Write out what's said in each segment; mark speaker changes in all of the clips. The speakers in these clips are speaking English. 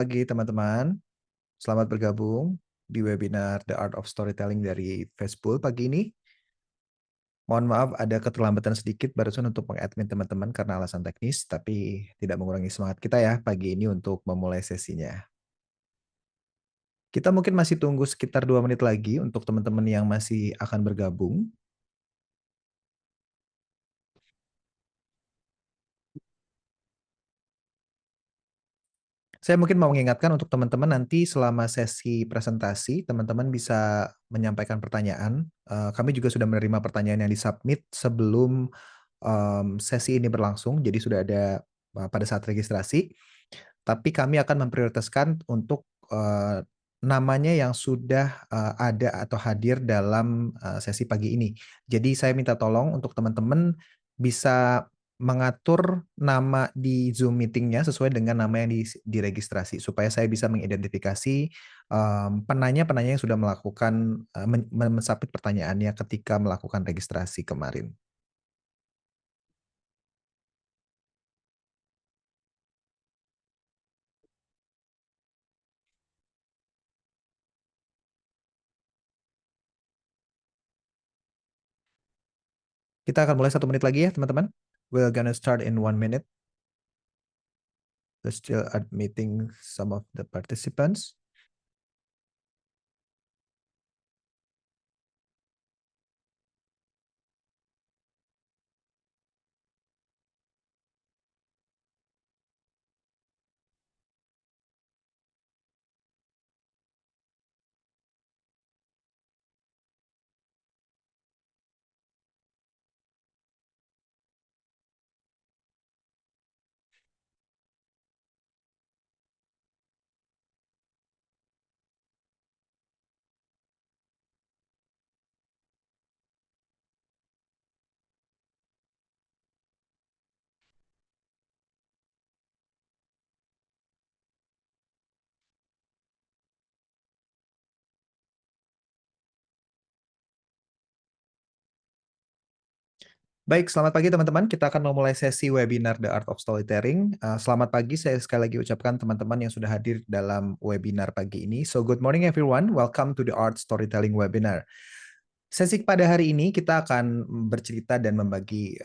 Speaker 1: Pagi teman-teman, selamat bergabung di webinar The Art of Storytelling dari Fesbul pagi ini. Mohon maaf ada keterlambatan sedikit barusan untuk mengadmin teman-teman karena alasan teknis, tapi tidak mengurangi semangat kita ya pagi ini untuk memulai sesinya. Kita mungkin masih tunggu sekitar 2 menit lagi untuk teman-teman yang masih akan bergabung. Saya mungkin mau mengingatkan untuk teman-teman nanti selama sesi presentasi, teman-teman bisa menyampaikan pertanyaan. Kami juga sudah menerima pertanyaan yang disubmit sebelum sesi ini berlangsung, jadi sudah ada pada saat registrasi. Tapi kami akan memprioritaskan untuk namanya yang sudah ada atau hadir dalam sesi pagi ini. Jadi saya minta tolong untuk teman-teman bisa mengatur nama di Zoom meeting-nya sesuai dengan nama yang diregistrasi supaya saya bisa mengidentifikasi penanya-penanya yang sudah melakukan mensubmit pertanyaannya ketika melakukan registrasi kemarin. Kita akan mulai 1 menit lagi ya teman-teman. We're gonna start in 1 minute. We're still admitting some of the participants. Baik, selamat pagi teman-teman. Kita akan memulai sesi webinar The Art of Storytelling. Selamat pagi, saya sekali lagi ucapkan teman-teman yang sudah hadir dalam webinar pagi ini. So, good morning everyone. Welcome to the Art Storytelling webinar. Sesi pada hari ini kita akan bercerita dan membagi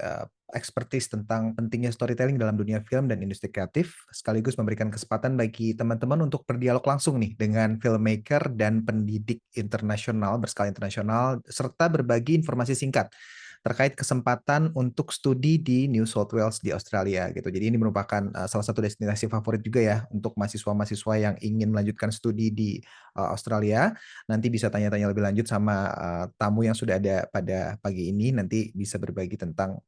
Speaker 1: expertise tentang pentingnya storytelling dalam dunia film dan industri kreatif, sekaligus memberikan kesempatan bagi teman-teman untuk berdialog langsung nih dengan filmmaker dan pendidik internasional berskala internasional, serta berbagi informasi singkat terkait kesempatan untuk studi di New South Wales di Australia gitu. Jadi ini merupakan salah satu destinasi favorit juga ya untuk mahasiswa-mahasiswa yang ingin melanjutkan studi di Australia. Nanti bisa tanya-tanya lebih lanjut sama tamu yang sudah ada pada pagi ini, nanti bisa berbagi tentang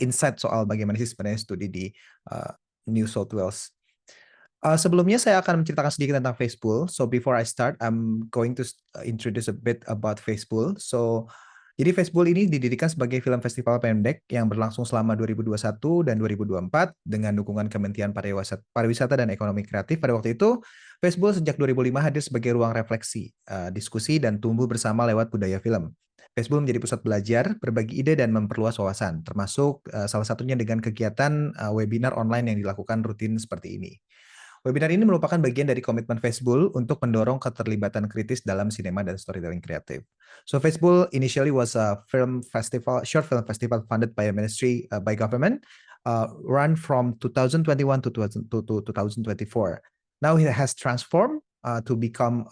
Speaker 1: insight soal bagaimana sih sebenarnya studi di uh, New South Wales. Sebelumnya saya akan menceritakan sedikit tentang Fesbul. So before I start, I'm going to introduce a bit about Fesbul. So jadi Fesbul ini didirikan sebagai film festival pendek yang berlangsung selama 2021 dan 2024 dengan dukungan Kementerian Pariwisata dan Ekonomi Kreatif. Pada waktu itu, Fesbul sejak 2005 hadir sebagai ruang refleksi, diskusi, dan tumbuh bersama lewat budaya film. Fesbul menjadi pusat belajar, berbagi ide, dan memperluas wawasan, termasuk salah satunya dengan kegiatan webinar online yang dilakukan rutin seperti ini. Webinar ini merupakan bagian dari komitmen Fesbul untuk mendorong keterlibatan kritis dalam sinema dan storytelling kreatif. So Fesbul initially was a short film festival funded by a ministry by government, run from 2021 to 2024. Now it has transformed to become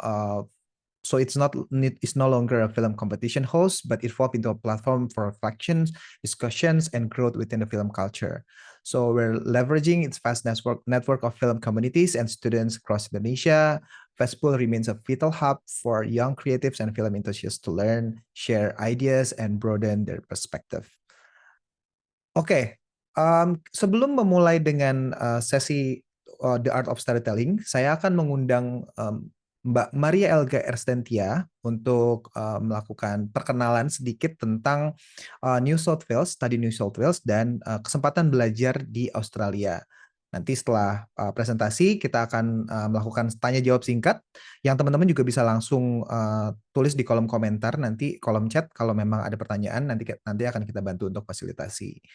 Speaker 1: so it's no longer a film competition host, but evolved into a platform for reflections, discussions, and growth within the film culture. So we're leveraging its vast network of film communities and students across Indonesia. Festival remains a vital hub for young creatives and film enthusiasts to learn, share ideas, and broaden their perspective. Oke, sebelum memulai dengan sesi The Art of Storytelling, saya akan mengundang Mbak Maria Elga Erstentia untuk melakukan perkenalan sedikit tentang New South Wales, studi New South Wales, dan kesempatan belajar di Australia. Nanti setelah presentasi, kita akan melakukan tanya jawab singkat, yang teman-teman juga bisa langsung tulis di kolom komentar, nanti kolom chat kalau memang ada pertanyaan, nanti akan kita bantu untuk fasilitasi.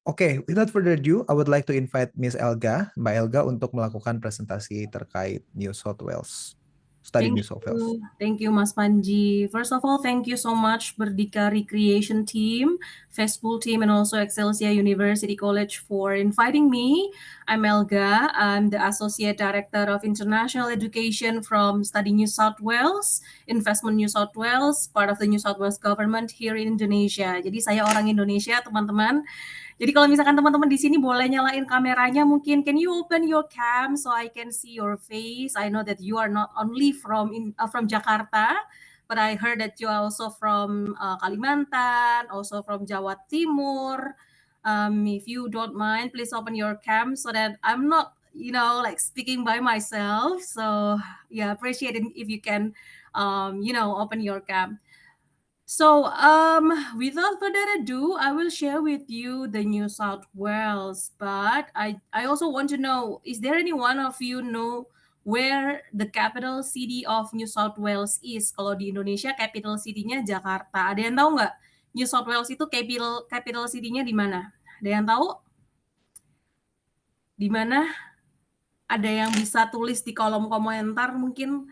Speaker 1: Oke, without further ado, I would like to invite Miss Elga, Mbak Elga, untuk melakukan presentasi terkait New South Wales, study New South Wales.
Speaker 2: Thank you, Mas Panji. First of all, thank you so much Berdika Recreation Team, Fesbul team, and also Excelsia University College for inviting me. I'm Elga. I'm the Associate Director of International Education from Study New South Wales, Investment New South Wales, part of the New South Wales government here in Indonesia. Jadi saya orang Indonesia, teman-teman. Jadi kalau misalkan teman-teman di sini boleh nyalain kameranya mungkin, can you open your cam so I can see your face? I know that you are not only from Jakarta, but I heard that you are also from Kalimantan, also from Jawa Timur. If you don't mind, please open your cam so that I'm not, like speaking by myself. So yeah, appreciate it if you can, open your cam. So, without further ado, I will share with you the New South Wales. But I also want to know, is there any one of you know where the capital city of New South Wales is? Kalau di Indonesia, capital city-nya Jakarta. Ada yang tahu nggak? New South Wales itu capital city-nya di mana? Ada yang tahu? Di mana? Ada yang bisa tulis di kolom komentar mungkin?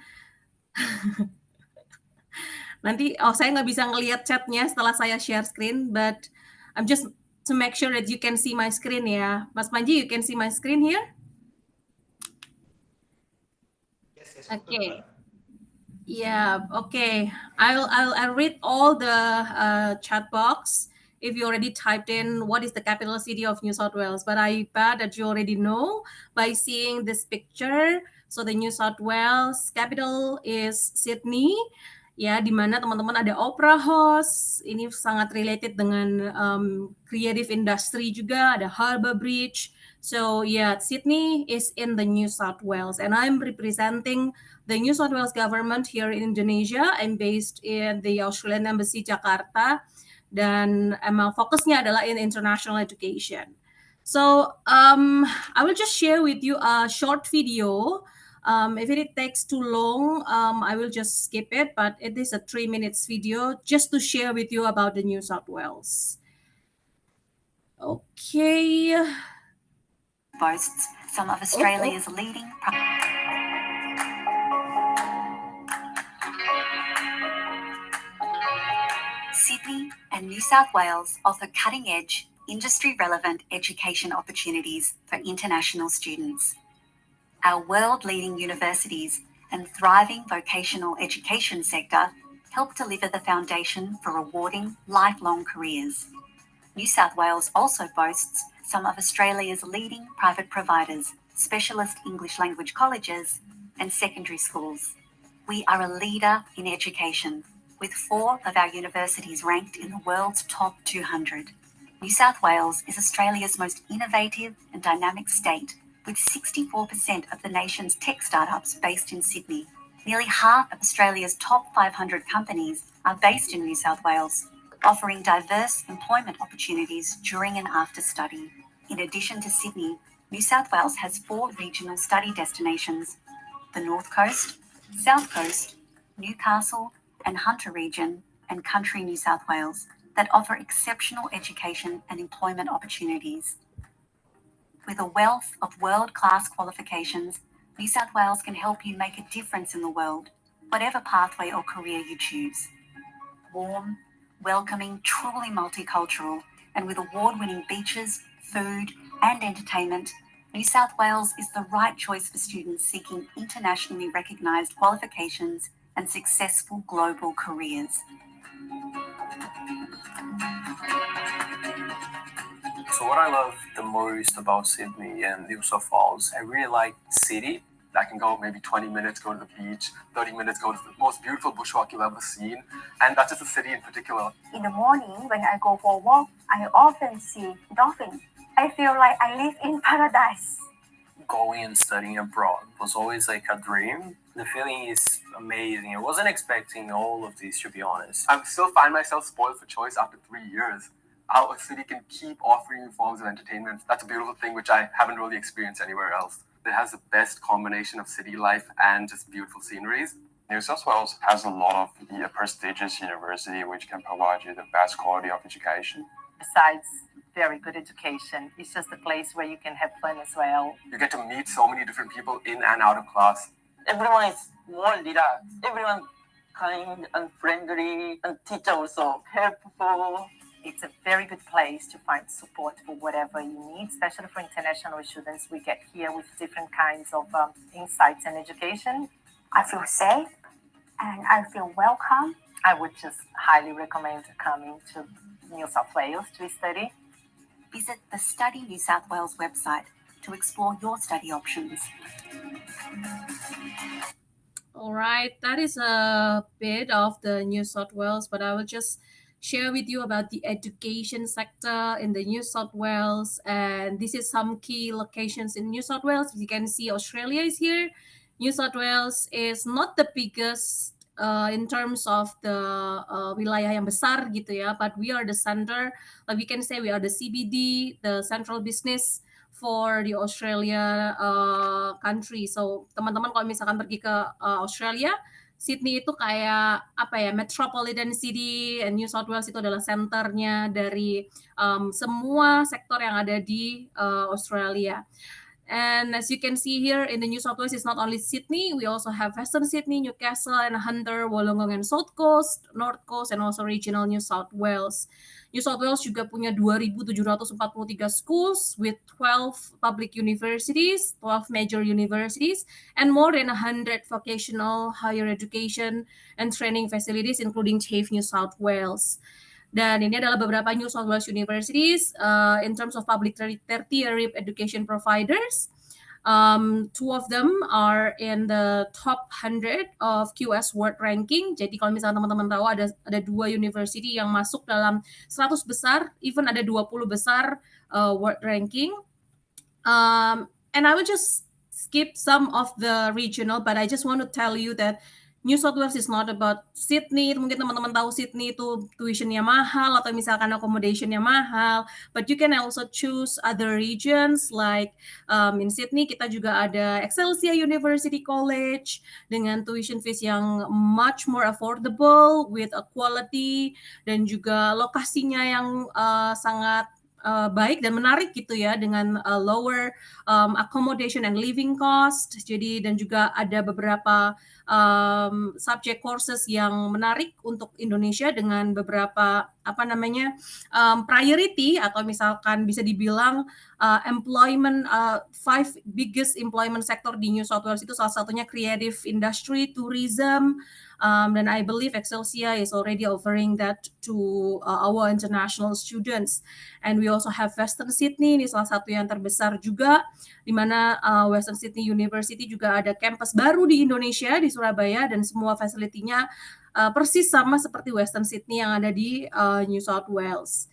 Speaker 2: Nanti, saya nggak bisa ngelihat chatnya setelah saya share screen, but I'm just to make sure that you can see my screen ya. Mas Panji, you can see my screen here?
Speaker 1: Yes,
Speaker 2: Okay. Yeah, okay. I'll read all the chat box if you already typed in what is the capital city of New South Wales. But I bet that you already know by seeing this picture. So the New South Wales capital is Sydney. Ya, di mana teman-teman ada Opera House. Ini sangat related dengan creative industry juga. Ada Harbour Bridge. So yeah, Sydney is in the New South Wales, and I'm representing the New South Wales government here in Indonesia. I'm based in the Australian Embassy Jakarta, dan emang fokusnya adalah in international education. So I will just share with you a short video. If it takes too long, I will just skip it, but it is a 3 minutes video just to share with you about the New South Wales. Okay.
Speaker 3: Boasts some of Australia's leading... Sydney and New South Wales offer cutting-edge, industry-relevant education opportunities for international students. Our world-leading universities and thriving vocational education sector help deliver the foundation for rewarding lifelong careers. New South Wales also boasts some of Australia's leading private providers, specialist English language colleges, and secondary schools. We are a leader in education, with 4 of our universities ranked in the world's top 200. New South Wales is Australia's most innovative and dynamic state, with 64% of the nation's tech startups based in Sydney. Nearly half of Australia's top 500 companies are based in New South Wales, offering diverse employment opportunities during and after study. In addition to Sydney, New South Wales has 4 regional study destinations: the North Coast, South Coast, Newcastle and Hunter region, and Country New South Wales, that offer exceptional education and employment opportunities. With a wealth of world-class qualifications, New South Wales can help you make a difference in the world, whatever pathway or career you choose. Warm, welcoming, truly multicultural, and with award-winning beaches, food, and entertainment, New South Wales is the right choice for students seeking internationally recognised qualifications and successful global careers.
Speaker 4: So what I love the most about Sydney and New South Wales, I really like the city. I can go maybe 20 minutes, go to the beach, 30 minutes, go to the most beautiful bushwalk you've ever seen. And that's just the city in particular.
Speaker 5: In the morning, when I go for a walk, I often see dolphins. I feel like I live in paradise.
Speaker 4: Going and studying abroad was always like a dream. The feeling is amazing. I wasn't expecting all of this, to be honest. I still find myself spoiled for choice after 3 years. How a city can keep offering you forms of entertainment. That's a beautiful thing which I haven't really experienced anywhere else. It has the best combination of city life and just beautiful sceneries.
Speaker 6: New South Wales has a lot of prestigious university which can provide you the best quality of education.
Speaker 7: Besides very good education. It's just a place where you can have fun as well.
Speaker 4: You get to meet so many different people in and out of class.
Speaker 8: Everyone is more relaxed. Everyone kind and friendly, and teacher also helpful.
Speaker 7: It's a very good place to find support for whatever you need, especially for international students. We get here with different kinds of insights and education.
Speaker 5: I feel safe and I feel welcome.
Speaker 7: I would just highly recommend coming to New South Wales to study.
Speaker 3: Visit the Study New South Wales website to explore your study options.
Speaker 2: All right, that is a bit of the New South Wales, but I will just share with you about the education sector in the New South Wales. And this is some key locations in New South Wales. As you can see, Australia is here. New South Wales is not the biggest in terms of the wilayah yang besar gitu ya, but we are the center. Like we can say we are the CBD, the central business for the Australia country. So teman-teman kalau misalkan pergi ke Australia, Sydney itu kayak apa ya, metropolitan city, and New South Wales itu adalah senternya dari semua sektor yang ada di Australia. And as you can see here in the New South Wales, it's not only Sydney, we also have Western Sydney, Newcastle and Hunter, Wollongong and South Coast, North Coast, and also regional New South Wales. New South Wales juga punya 2.743 schools with 12 public universities, 12 major universities, and more than 100 vocational higher education and training facilities, including TAFE New South Wales. Dan ini adalah beberapa New South Wales universities in terms of public tertiary education providers. Two of them are in the top 100 of QS World Ranking. Jadi kalau misalnya teman-teman tahu ada dua university yang masuk dalam 100 besar, even ada 20 besar World Ranking. And I will just skip some of the regional, but I just want to tell you that New South Wales is not about Sydney. Mungkin teman-teman tahu Sydney itu tuitionnya mahal atau misalkan accommodationnya mahal. But you can also choose other regions like in Sydney kita juga ada Excelsia University College dengan tuition fees yang much more affordable with a quality dan juga lokasinya yang sangat baik dan menarik gitu ya, dengan lower accommodation and living cost. Jadi dan juga ada beberapa subject courses yang menarik untuk Indonesia dengan beberapa priority atau misalkan bisa dibilang employment 5 biggest employment sector di New South Wales itu salah satunya creative industry, tourism, dan I believe Excelsia is already offering that to our international students. And we also have Western Sydney, ini salah satu yang terbesar juga, di mana Western Sydney University juga ada campus baru di Indonesia, di Surabaya, dan semua fasilitinya persis sama seperti Western Sydney yang ada di New South Wales.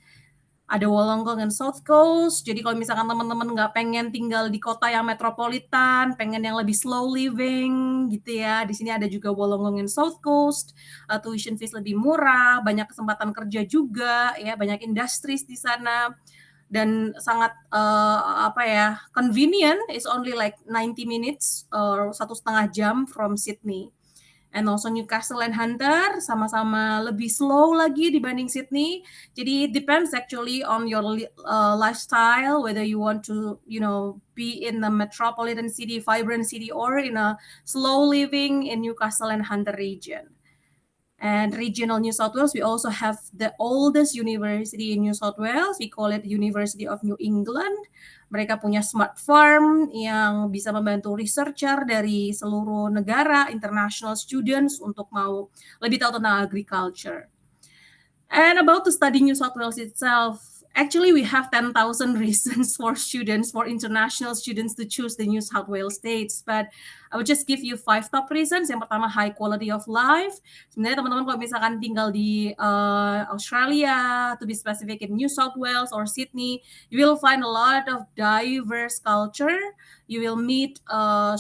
Speaker 2: Ada Wollongong and South Coast. Jadi kalau misalkan teman-teman nggak pengen tinggal di kota yang metropolitan, pengen yang lebih slow living gitu ya, di sini ada juga Wollongong and South Coast. Tuition fees lebih murah, banyak kesempatan kerja juga ya, banyak industries di sana. Dan sangat convenient. It's only like 90 minutes or 1,5 jam from Sydney. And also Newcastle and Hunter sama-sama lebih slow lagi dibanding Sydney. Jadi it depends actually on your lifestyle, whether you want to, be in a metropolitan city, vibrant city, or in a slow living in Newcastle and Hunter region. And regional New South Wales, we also have the oldest university in New South Wales. We call it University of New England. Mereka punya smart farm yang bisa membantu researcher dari seluruh negara, international students untuk mau lebih tahu tentang agriculture. And about to study New South Wales itself, actually we have 10,000 reasons for international students to choose the New South Wales states. But I will just give you 5 top reasons. Yang pertama, high quality of life. Sebenarnya teman-teman kalau misalkan tinggal di Australia, to be specific in New South Wales or Sydney, you will find a lot of diverse culture you will meet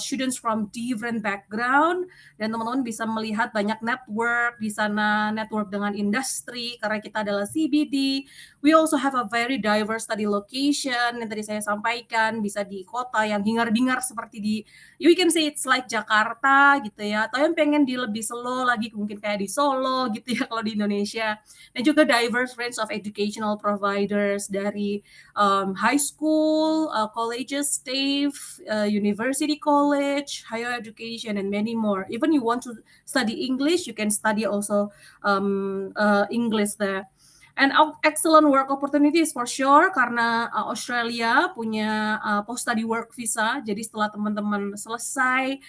Speaker 2: students from different background, dan teman-teman bisa melihat banyak network di sana, network dengan industri karena kita adalah CBD. We also have a very diverse study location yang tadi saya sampaikan, bisa di kota yang hingar-bingar seperti di, you can say it's like Jakarta gitu ya, atau yang pengen di lebih slow lagi mungkin kayak di Solo gitu ya kalau di Indonesia. Dan juga diverse range of educational providers dari high school, colleges, TAFE, university college, higher education, and many more. Even you want to study English, you can study also English there. And excellent work opportunities for sure karena Australia punya post-study work visa. Jadi setelah teman-teman selesai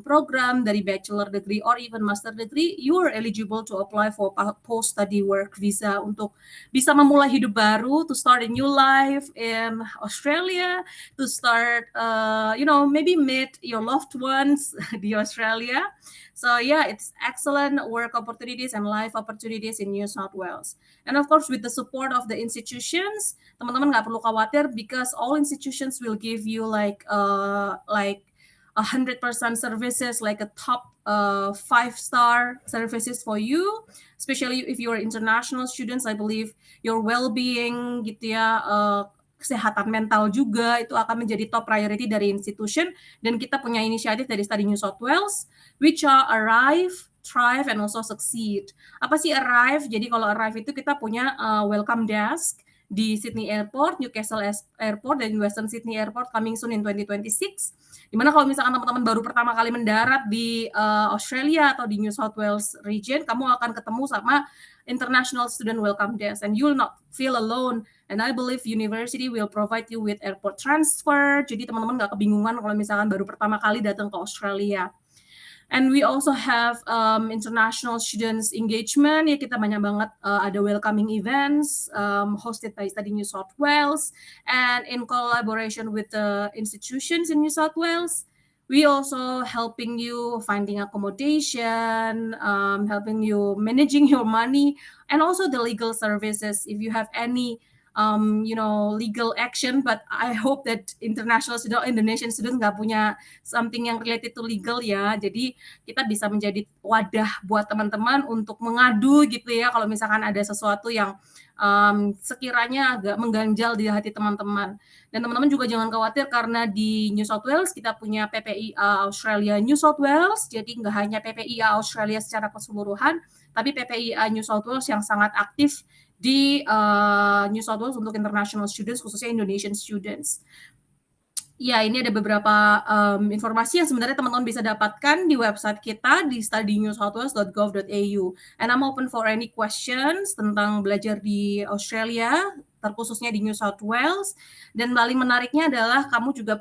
Speaker 2: program dari bachelor degree or even master degree, you are eligible to apply for post-study work visa untuk bisa memulai hidup baru, to start a new life in Australia, to start, maybe meet your loved ones di Australia. So yeah, it's excellent work opportunities and life opportunities in New South Wales. And of course, with the support of the institutions, teman-teman nggak perlu khawatir because all institutions will give you like 100% services, like a top 5-star services for you, especially if you are international students. I believe your well-being gitu ya, kesehatan mental juga itu akan menjadi top priority dari institution. Dan kita punya inisiatif dari Study New South Wales, which are Arrive, Thrive, and also Succeed. Apa sih Arrive? Jadi kalau Arrive itu kita punya welcome desk di Sydney Airport, Newcastle Airport, dan Western Sydney Airport coming soon in 2026. Dimana kalau misalkan teman-teman baru pertama kali mendarat di Australia atau di New South Wales region, kamu akan ketemu sama International Student Welcome Desk, and you'll not feel alone. And I believe university will provide you with airport transfer. Jadi teman-teman nggak kebingungan kalau misalkan baru pertama kali datang ke Australia. And we also have international students engagement. Ya kita banyak banget ada welcoming events hosted by Study New South Wales, and in collaboration with the institutions in New South Wales. We also helping you finding accommodation, helping you managing your money, and also the legal services if you have any legal action. But I hope that international student, Indonesian students nggak punya something yang related to legal ya. Jadi kita bisa menjadi wadah buat teman-teman untuk mengadu gitu ya kalau misalkan ada sesuatu yang sekiranya agak mengganjal di hati teman-teman. Dan teman-teman juga jangan khawatir karena di New South Wales kita punya PPIA Australia New South Wales, jadi nggak hanya PPIA Australia secara keseluruhan, tapi PPIA New South Wales yang sangat aktif di New South Wales untuk international students, khususnya Indonesian students. Ya, ini ada beberapa informasi yang sebenarnya teman-teman bisa dapatkan di website kita di studynewsouthwales.gov.au. And I'm open for any questions tentang belajar di Australia, terkhususnya di New South Wales. Dan paling menariknya adalah kami juga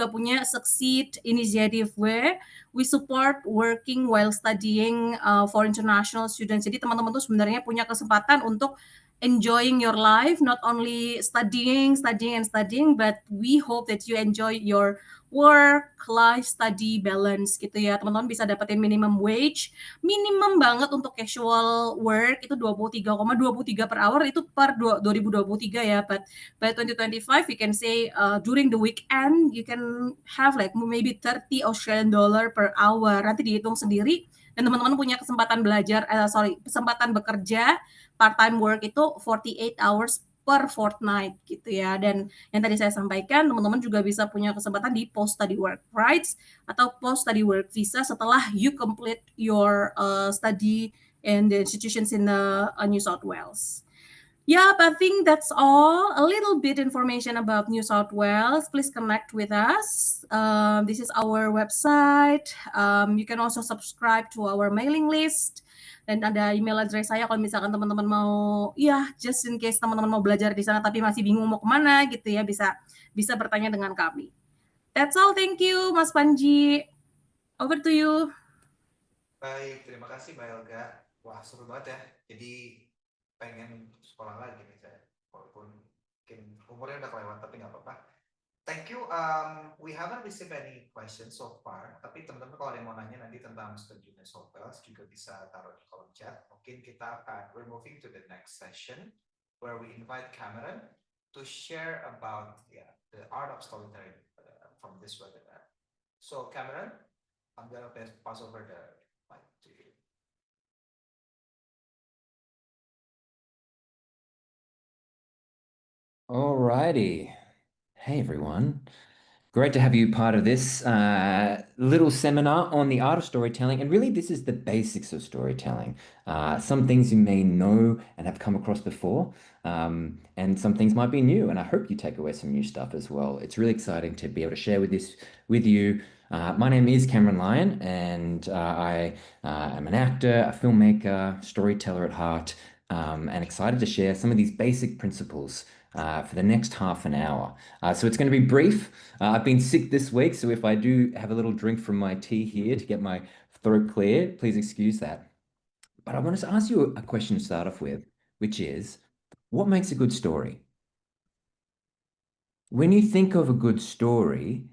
Speaker 2: punya Succeed Initiative where we support working while studying for international students. Jadi teman-teman tuh sebenarnya punya kesempatan untuk enjoying your life, not only studying, but we hope that you enjoy your work, life, study, balance gitu ya. Teman-teman bisa dapetin minimum wage, minimum banget untuk casual work itu 23,23 per hour itu per 2023 ya. But by 2025 we can say during the weekend you can have like maybe 30 Australian dollar per hour. Nanti dihitung sendiri. Dan teman-teman punya kesempatan kesempatan bekerja part-time work itu 48 hours per fortnight gitu ya. Dan yang tadi saya sampaikan, teman-teman juga bisa punya kesempatan di post-study work rights atau post-study work visa setelah you complete your study in the institutions in the New South Wales. Yeah, I think that's all. A little bit information about New South Wales. Please connect with us. This is our website. You can also subscribe to our mailing list. Dan ada email address saya kalau misalkan teman-teman mau, just in case teman-teman mau belajar di sana tapi masih bingung mau kemana gitu ya, bisa bertanya dengan kami. That's all. Thank you, Mas Panji. Over to you.
Speaker 1: Baik, terima kasih Mbak Elga. Wah, seru banget ya. Jadi pengen sekolah lagi nih saya, walaupun mungkin umurnya udah kelewat tapi nggak apa-apa. Thank you. We haven't received any questions so far, tapi teman-teman kalau ada yang mau nanya nanti tentang Study New South Wales juga bisa taruh di kolom chat. Mungkin we're moving to the next session where we invite Cameron to share about the art of storytelling from this webinar. So Cameron, I'm gonna pass over the mic to you.
Speaker 9: Alrighty. Hey everyone. Great to have you part of this little seminar on the art of storytelling. And really, this is the basics of storytelling. Some things you may know and have come across before, and some things might be new. And I hope you take away some new stuff as well. It's really exciting to be able to share with you. My name is Cameron Lyon, and I am an actor, a filmmaker, storyteller at heart, and excited to share some of these basic principles for the next half an hour. So it's going to be brief. I've been sick this week, so if I do have a little drink from my tea here to get my throat clear, please excuse that. But I wanted to ask you a question to start off with, which is, what makes a good story? When you think of a good story,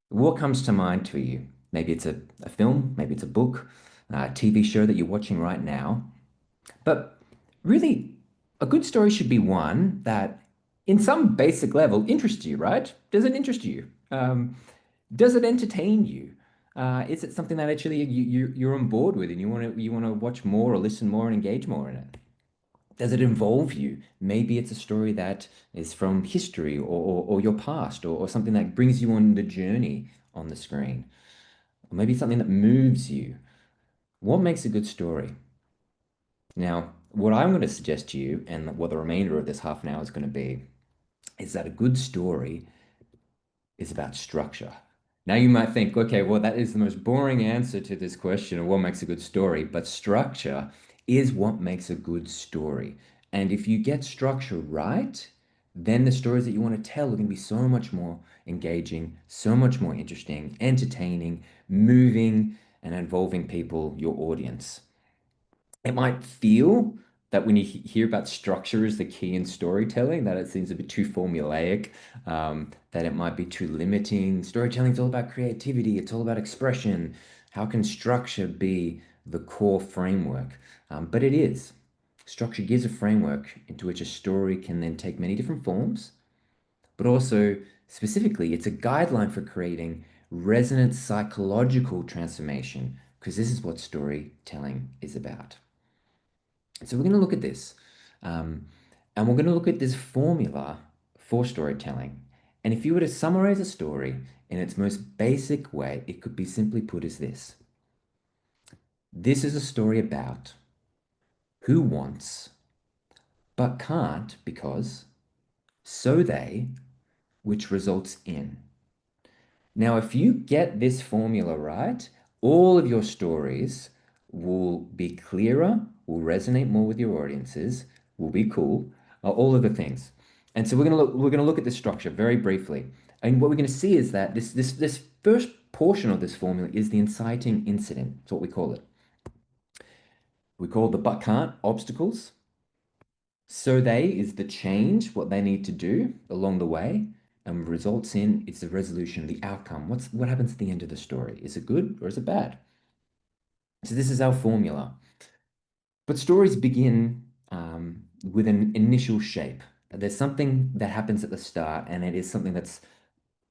Speaker 9: what comes to mind to you? Maybe it's a film, maybe it's a book, a TV show that you're watching right now. But really, a good story should be one that, in some basic level, interests you, right? Does it interest you? Does it entertain you? Is it something that actually you're on board with and you want to watch more or listen more and engage more in it? Does it involve you? Maybe it's a story that is from history or your past or something that brings you on the journey on the screen. Or maybe something that moves you. What makes a good story? Now, what I'm going to suggest to you, and what the remainder of this half an hour is going to be, is that a good story is about structure. Now you might think, okay, well, that is the most boring answer to this question of what makes a good story, but structure is what makes a good story. And if you get structure right, then the stories that you want to tell are going to be so much more engaging, so much more interesting, entertaining, moving, and involving people, your audience. It might feel that when you hear about structure as the key in storytelling, that it seems a bit too formulaic, that it might be too limiting. Storytelling is all about creativity. It's all about expression. How can structure be the core framework? But it is. Structure gives a framework into which a story can then take many different forms, but also specifically, it's a guideline for creating resonant psychological transformation, because this is what storytelling is about. So we're going to look at this, and we're going to look at this formula for storytelling. And if you were to summarize a story in its most basic way, it could be simply put as this. This is a story about who wants, but can't because, so they, which results in. Now, if you get this formula right, all of your stories will be clearer, will resonate more with your audiences, will be cool, all of the things. And so we're gonna look at this structure very briefly. And what we're gonna see is that this first portion of this formula is the inciting incident. That's what we call it. We call the but can't obstacles. So they is the change, what they need to do along the way, and results in it's the resolution, the outcome. What happens at the end of the story? Is it good or is it bad? So this is our formula. But stories begin with an initial shape. There's something that happens at the start, and it is something that's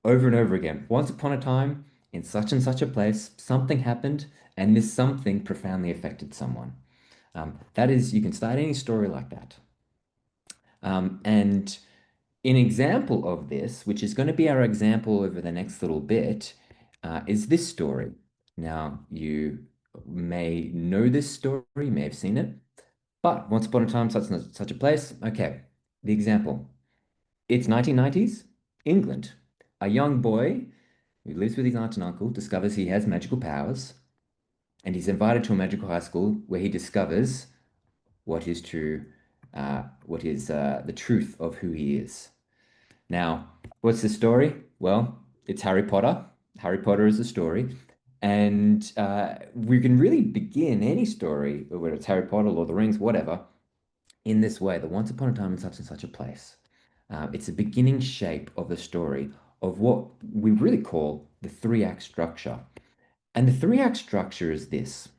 Speaker 9: over and over again. Once upon a time, in such and such a place, something happened, and this something profoundly affected someone. That is, you can start any story like that. And an example of this, which is going to be our example over the next little bit, is this story. Now, you may know this story, you may have seen it, but once upon a time, such a place. Okay, the example. It's 1990s, England. A young boy who lives with his aunt and uncle discovers he has magical powers, and he's invited to a magical high school where he discovers what is true, the truth of who he is. Now, what's the story? Well, it's Harry Potter. Harry Potter is the story. And we can really begin any story, whether it's Harry Potter, Lord of the Rings, whatever, in this way, the once upon a time in such and such a place. It's a beginning shape of the story of what we really call the three-act structure. And the three-act structure is this.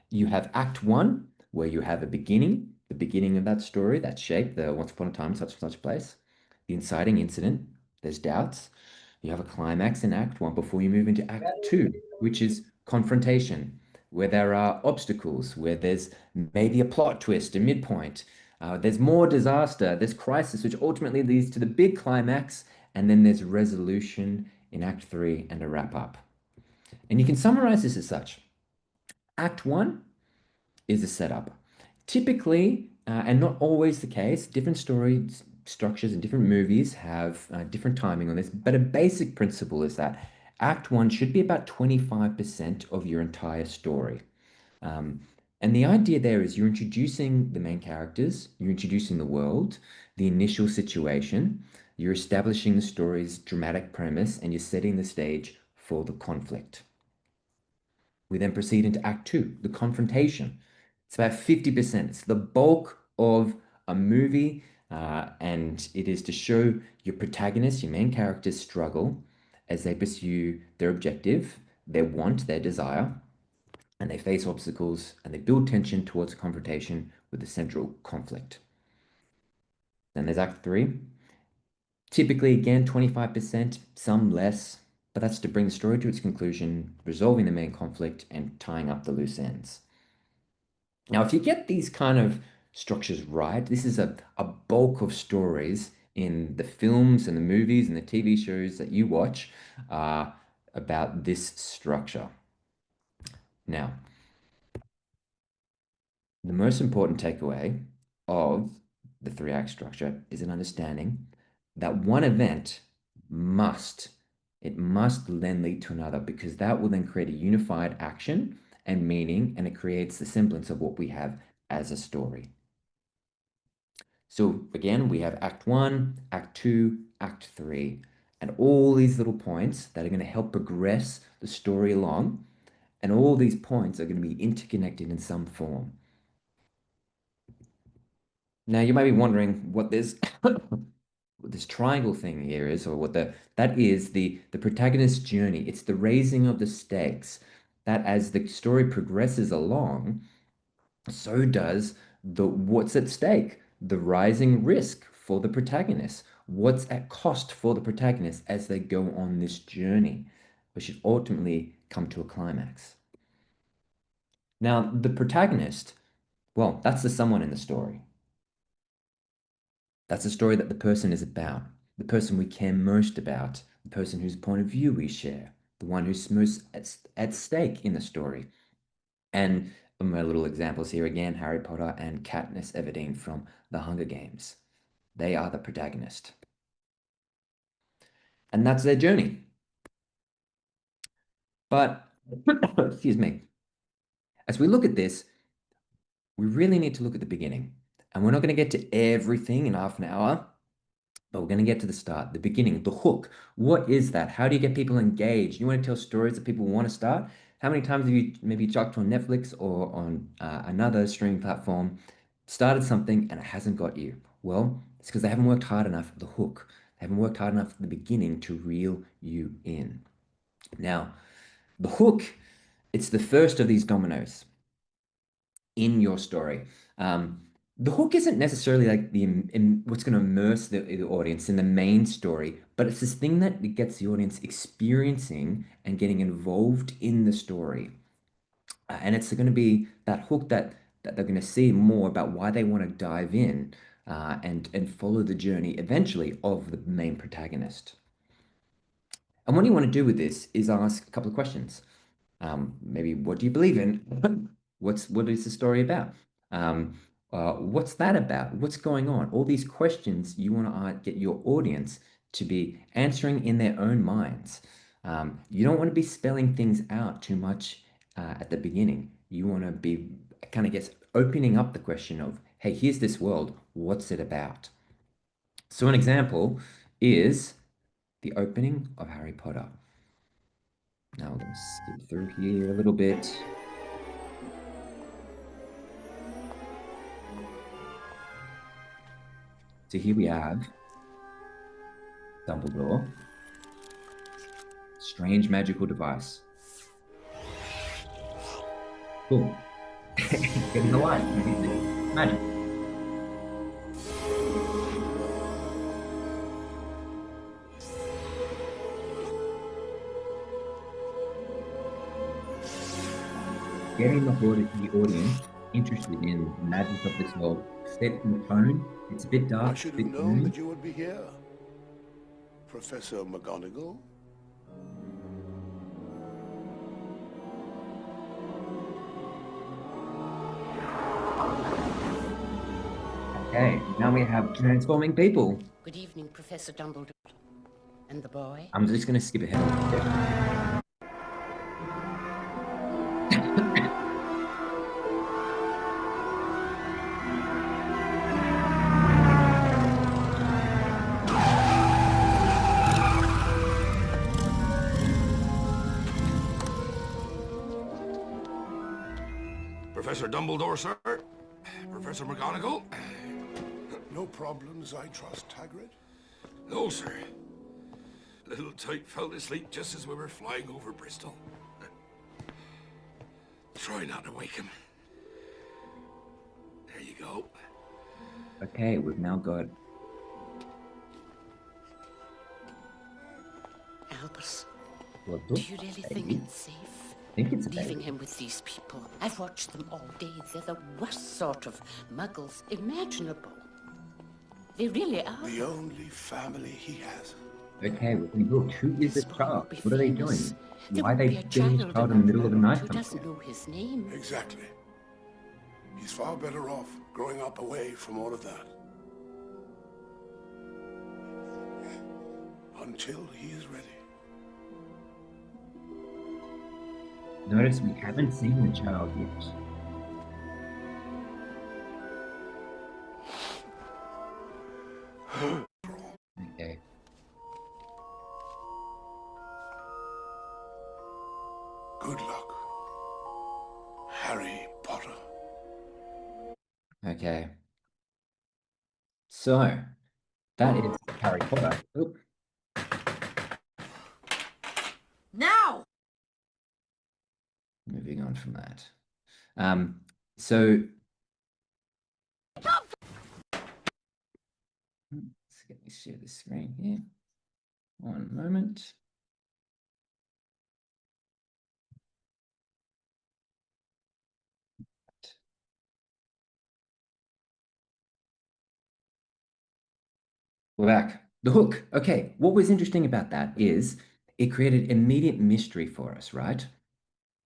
Speaker 9: You have Act 1, where you have a beginning, the beginning of that story, that shape, the once upon a time, such and such a place, the inciting incident, there's doubts. You have a climax in Act 1 before you move into Act 2, which is confrontation, where there are obstacles, where there's maybe a plot twist, a midpoint. There's more disaster, there's crisis, which ultimately leads to the big climax, and then there's resolution in Act 3 and a wrap up. And you can summarize this as such. Act 1 is a setup. Typically, and not always the case, different story structures and different movies have different timing on this, but a basic principle is that Act 1 should be about 25% of your entire story. And the idea there is you're introducing the main characters, you're introducing the world, the initial situation, you're establishing the story's dramatic premise, and you're setting the stage for the conflict. We then proceed into Act 2, the confrontation. It's about 50%. It's the bulk of a movie, and it is to show your protagonists, your main characters, struggle as they pursue their objective, their want, their desire, and they face obstacles, and they build tension towards a confrontation with the central conflict. Then there's Act 3. Typically, again, 25%, some less, but that's to bring the story to its conclusion, resolving the main conflict, and tying up the loose ends. Now, if you get these kind of structures right, this is a bulk of stories in the films and the movies and the TV shows that you watch about this structure. Now, the most important takeaway of the 3-act structure is an understanding that one event must then lead to another, because that will then create a unified action and meaning, and it creates the semblance of what we have as a story. So again, we have Act 1, Act 2, Act 3, and all these little points that are going to help progress the story along, and all these points are going to be interconnected in some form. Now, you might be wondering what this this triangle thing here is, or what that is the protagonist's journey. It's the raising of the stakes, that as the story progresses along, so does what's at stake, the rising risk for the protagonist, what's at cost for the protagonist as they go on this journey, which should ultimately come to a climax. Now, the protagonist, well, that's the someone in the story. That's the story that the person is about, the person we care most about, the person whose point of view we share, the one who's most at stake in the story. And my little examples here again, Harry Potter and Katniss Everdeen from The Hunger Games. They are the protagonist. And that's their journey. But, excuse me, as we look at this, we really need to look at the beginning. And we're not going to get to everything in half an hour, but we're going to get to the start, the beginning, the hook. What is that? How do you get people engaged? You want to tell stories that people want to start? How many times have you maybe chucked on Netflix or on another streaming platform, started something and it hasn't got you? Well, it's because they haven't worked hard enough at the hook. They haven't worked hard enough at the beginning to reel you in. Now, the hook, it's the first of these dominoes in your story. The hook isn't necessarily like what's going to immerse the audience in the main story, but it's this thing that gets the audience experiencing and getting involved in the story. And it's going to be that hook that they're going to see more about why they want to dive in and follow the journey eventually of the main protagonist. And what you want to do with this is ask a couple of questions. Maybe, what do you believe in? What is the story about? What's that about? What's going on? All these questions you want to get your audience to be answering in their own minds. You don't want to be spelling things out too much at the beginning. You want to be kind of opening up the question of, hey, here's this world. What's it about? So an example is the opening of Harry Potter. Now we're going to skip through here a little bit. So here we have Dumbledore. Strange magical device. Cool. Getting the light. Magic. getting the audience interested in the magic of this world, set the tone. It's a bit dark,
Speaker 10: I should
Speaker 9: a
Speaker 10: have
Speaker 9: bit
Speaker 10: known
Speaker 9: gloomy.
Speaker 10: that you would be here, Professor McGonagall.
Speaker 9: Okay, now we have transforming people.
Speaker 11: Good evening, Professor Dumbledore. And the boy?
Speaker 9: I'm just going to skip ahead a little bit.
Speaker 10: Professor Dumbledore, sir. Professor McGonagall. No problems, I trust, Hagrid? No, sir. Little tyke fell asleep just as we were flying over Bristol. Try not to wake him. There you go.
Speaker 9: Okay, we've now got...
Speaker 11: Albus,
Speaker 9: What
Speaker 11: do you really think it's safe?
Speaker 9: I think it's a
Speaker 11: Leaving
Speaker 9: baby.
Speaker 11: him with these people. I've watched them all day. They're the worst sort of muggles imaginable. They really are.
Speaker 10: The only family he has.
Speaker 9: Okay, we can look. Who is this child? What are they doing?
Speaker 11: There
Speaker 9: Why are
Speaker 11: won't
Speaker 9: they
Speaker 11: be a
Speaker 9: getting this
Speaker 11: child
Speaker 9: child in the middle of the night?
Speaker 11: who doesn't know his name.
Speaker 10: Exactly. He's far better off growing up away from all of that. Until he is ready.
Speaker 9: Notice we haven't seen the child yet. Okay.
Speaker 10: Good luck, Harry Potter.
Speaker 9: Okay. So, that is Harry Potter. Oop.
Speaker 11: Now!
Speaker 9: Moving on from that. So let me share the screen here. One moment. We're back. The hook. Okay, what was interesting about that is it created immediate mystery for us, right?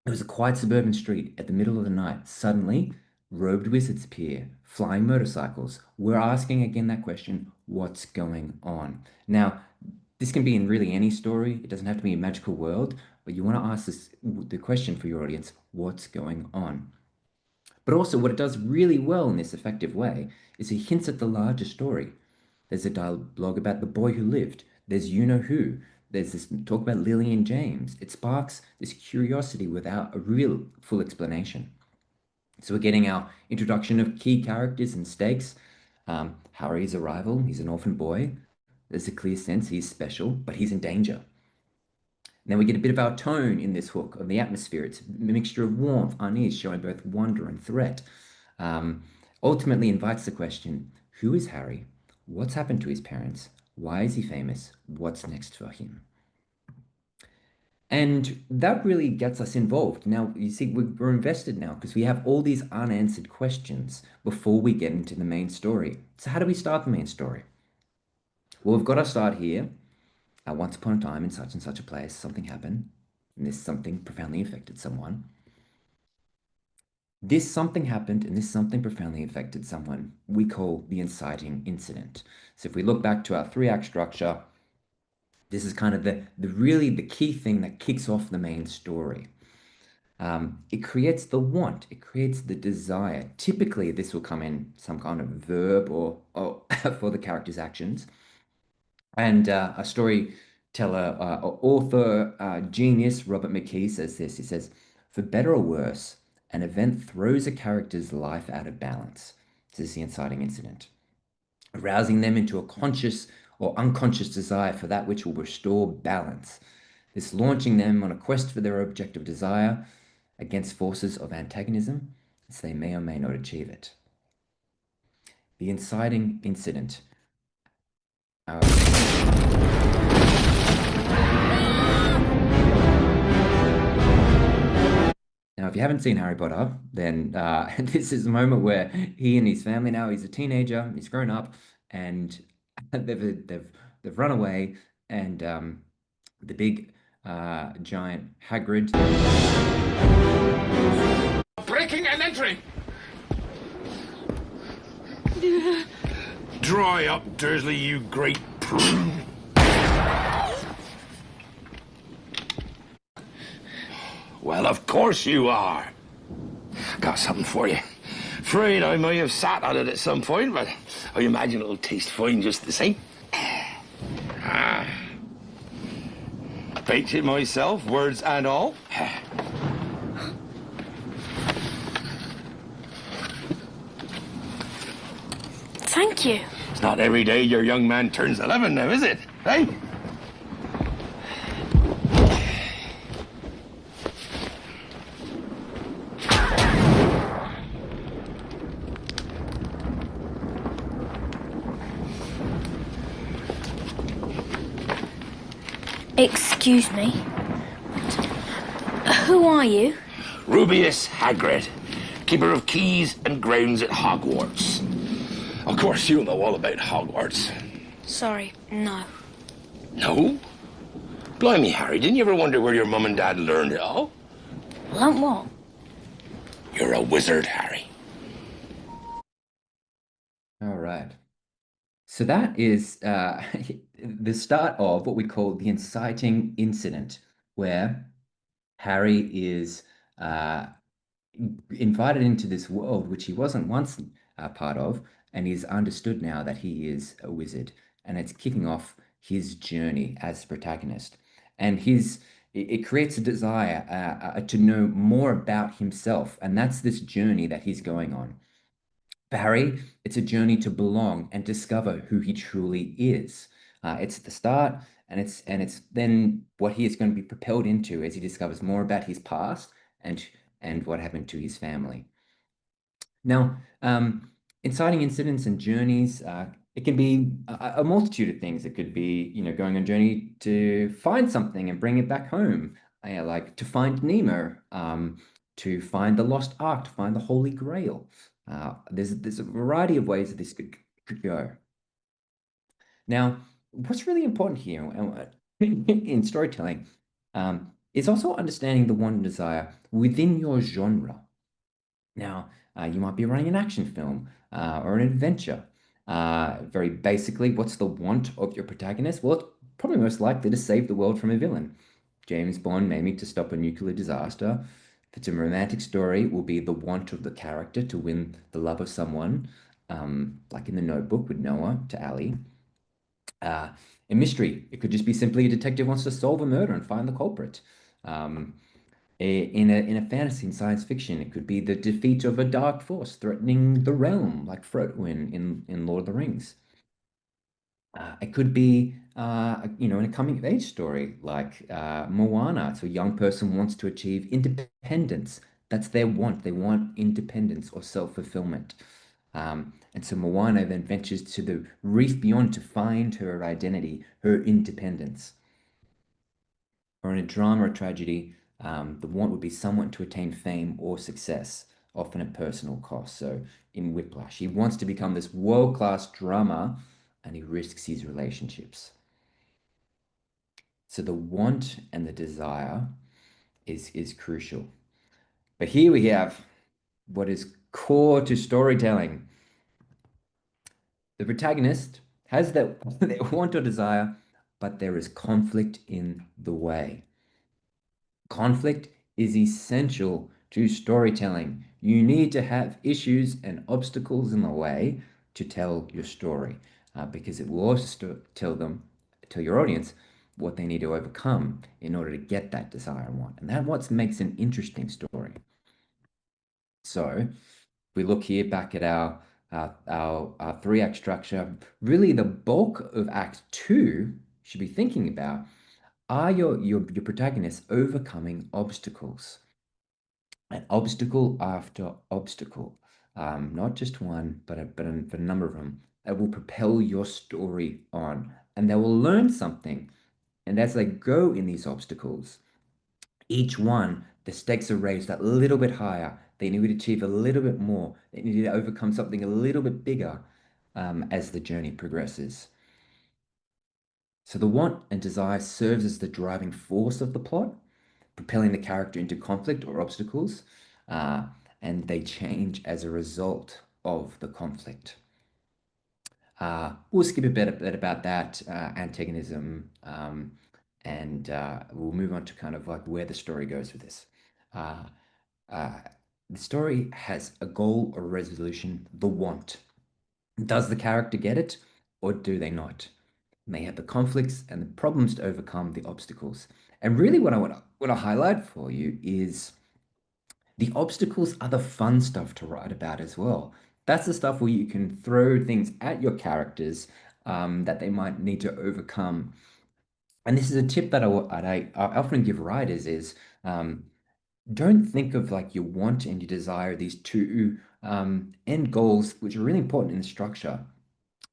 Speaker 9: It was a quiet suburban street at the middle of the night. Suddenly, robed wizards appear, flying motorcycles. We're asking again that question, what's going on? Now, this can be in really any story. It doesn't have to be a magical world, but you want to ask the question for your audience, what's going on? But also what it does really well in this effective way is it hints at the larger story. There's a dialogue about the boy who lived. There's you know who. There's this talk about Lily and James. It sparks this curiosity without a real full explanation. So we're getting our introduction of key characters and stakes. Harry's arrival, he's an orphan boy. There's a clear sense he's special, but he's in danger. And then we get a bit of our tone in this hook of the atmosphere. It's a mixture of warmth, unease, showing both wonder and threat. Ultimately invites the question, who is Harry? What's happened to his parents? Why is he famous? What's next for him? And that really gets us involved. Now, you see, we're invested now because we have all these unanswered questions before we get into the main story. So how do we start the main story? Well, we've got to start here. Once upon a time in such and such a place, something happened, and this something profoundly affected someone. This something happened, and this something profoundly affected someone we call the inciting incident. So if we look back to our 3-act structure, this is kind of the key thing that kicks off the main story. It creates the want, it creates the desire. Typically, this will come in some kind of verb or for the character's actions. And a storyteller, author, genius, Robert McKee says this. He says, for better or worse, an event throws a character's life out of balance. This is the inciting incident, arousing them into a conscious or unconscious desire for that which will restore balance. This launching them on a quest for their objective desire against forces of antagonism, so they may or may not achieve it. The inciting incident. Now, if you haven't seen Harry Potter, then this is a moment where he and his family, now he's a teenager, he's grown up, and they've run away, and the big giant Hagrid.
Speaker 10: Breaking and entering! Dry up, Dursley, you great prune. Well, of course you are. Got something for you. Afraid I may have sat on it at some point, but I imagine it'll taste fine just the same. Baked it myself, words and all.
Speaker 5: Thank you.
Speaker 10: It's not every day your young man turns 11 now, is it? Hey?
Speaker 5: Excuse me. Who are you?
Speaker 10: Rubius Hagrid, keeper of keys and grounds at Hogwarts. Of course, you'll know all about Hogwarts.
Speaker 5: Sorry, no.
Speaker 10: No? Blimey, Harry, didn't you ever wonder where your mum and dad learned it all?
Speaker 5: Learned what?
Speaker 10: You're a wizard, Harry.
Speaker 9: All right. So that is the start of what we call the inciting incident, where Harry is invited into this world which he wasn't once part of, and he's understood now that he is a wizard, and it's kicking off his journey as the protagonist. And it creates a desire to know more about himself, and that's this journey that he's going on. For Harry, it's a journey to belong and discover who he truly is. It's the start, and it's then what he is going to be propelled into as he discovers more about his past and what happened to his family. Now, inciting incidents and journeys, it can be a multitude of things. It could be, going on a journey to find something and bring it back home, like to find Nemo, to find the lost ark, to find the Holy Grail. There's a variety of ways that this could go. Now, what's really important here in storytelling is also understanding the want and desire within your genre. Now, you might be running an action film or an adventure. Very basically, what's the want of your protagonist? Well, it's probably most likely to save the world from a villain. James Bond, maybe to stop a nuclear disaster. If it's a romantic story, it will be the want of the character to win the love of someone, like in The Notebook with Noah to Ali. A mystery, it could just be simply a detective wants to solve a murder and find the culprit. In a fantasy and science fiction, it could be the defeat of a dark force threatening the realm, like Frodo in Lord of the Rings. It could be, in a coming-of-age story like Moana. So a young person wants to achieve independence. That's their want. They want independence or self-fulfillment. And so Moana then ventures to the reef beyond to find her identity, her independence. Or in a drama or tragedy, the want would be someone to attain fame or success, often at personal cost. So in Whiplash, he wants to become this world-class drummer, and he risks his relationships. So the want and the desire is crucial. But here we have what is core to storytelling. The protagonist has their want or desire, but there is conflict in the way. Conflict is essential to storytelling. You need to have issues and obstacles in the way to tell your story, because it will also tell your audience what they need to overcome in order to get that desire and want. And that's what makes an interesting story. So we look here back at our 3-act structure. Really, the bulk of Act 2 should be thinking about, are your protagonists overcoming obstacles? And obstacle after obstacle, not just one, but a number of them, that will propel your story on, and they will learn something. And as they go in these obstacles, each one The stakes are raised a little bit higher. They need to achieve a little bit more. They need to overcome something a little bit bigger as the journey progresses. So the want and desire serves as the driving force of the plot, propelling the character into conflict or obstacles, and they change as a result of the conflict. We'll skip a bit about that, antagonism, and we'll move on to kind of like where the story goes with this. The story has a goal or resolution, the want. Does the character get it, or do they not? And they have the conflicts and the problems to overcome the obstacles. And really what I want to highlight for you is the obstacles are the fun stuff to write about as well. That's the stuff where you can throw things at your characters that they might need to overcome. And this is a tip that I often give writers is don't think of like your want and your desire, these two end goals, which are really important in the structure,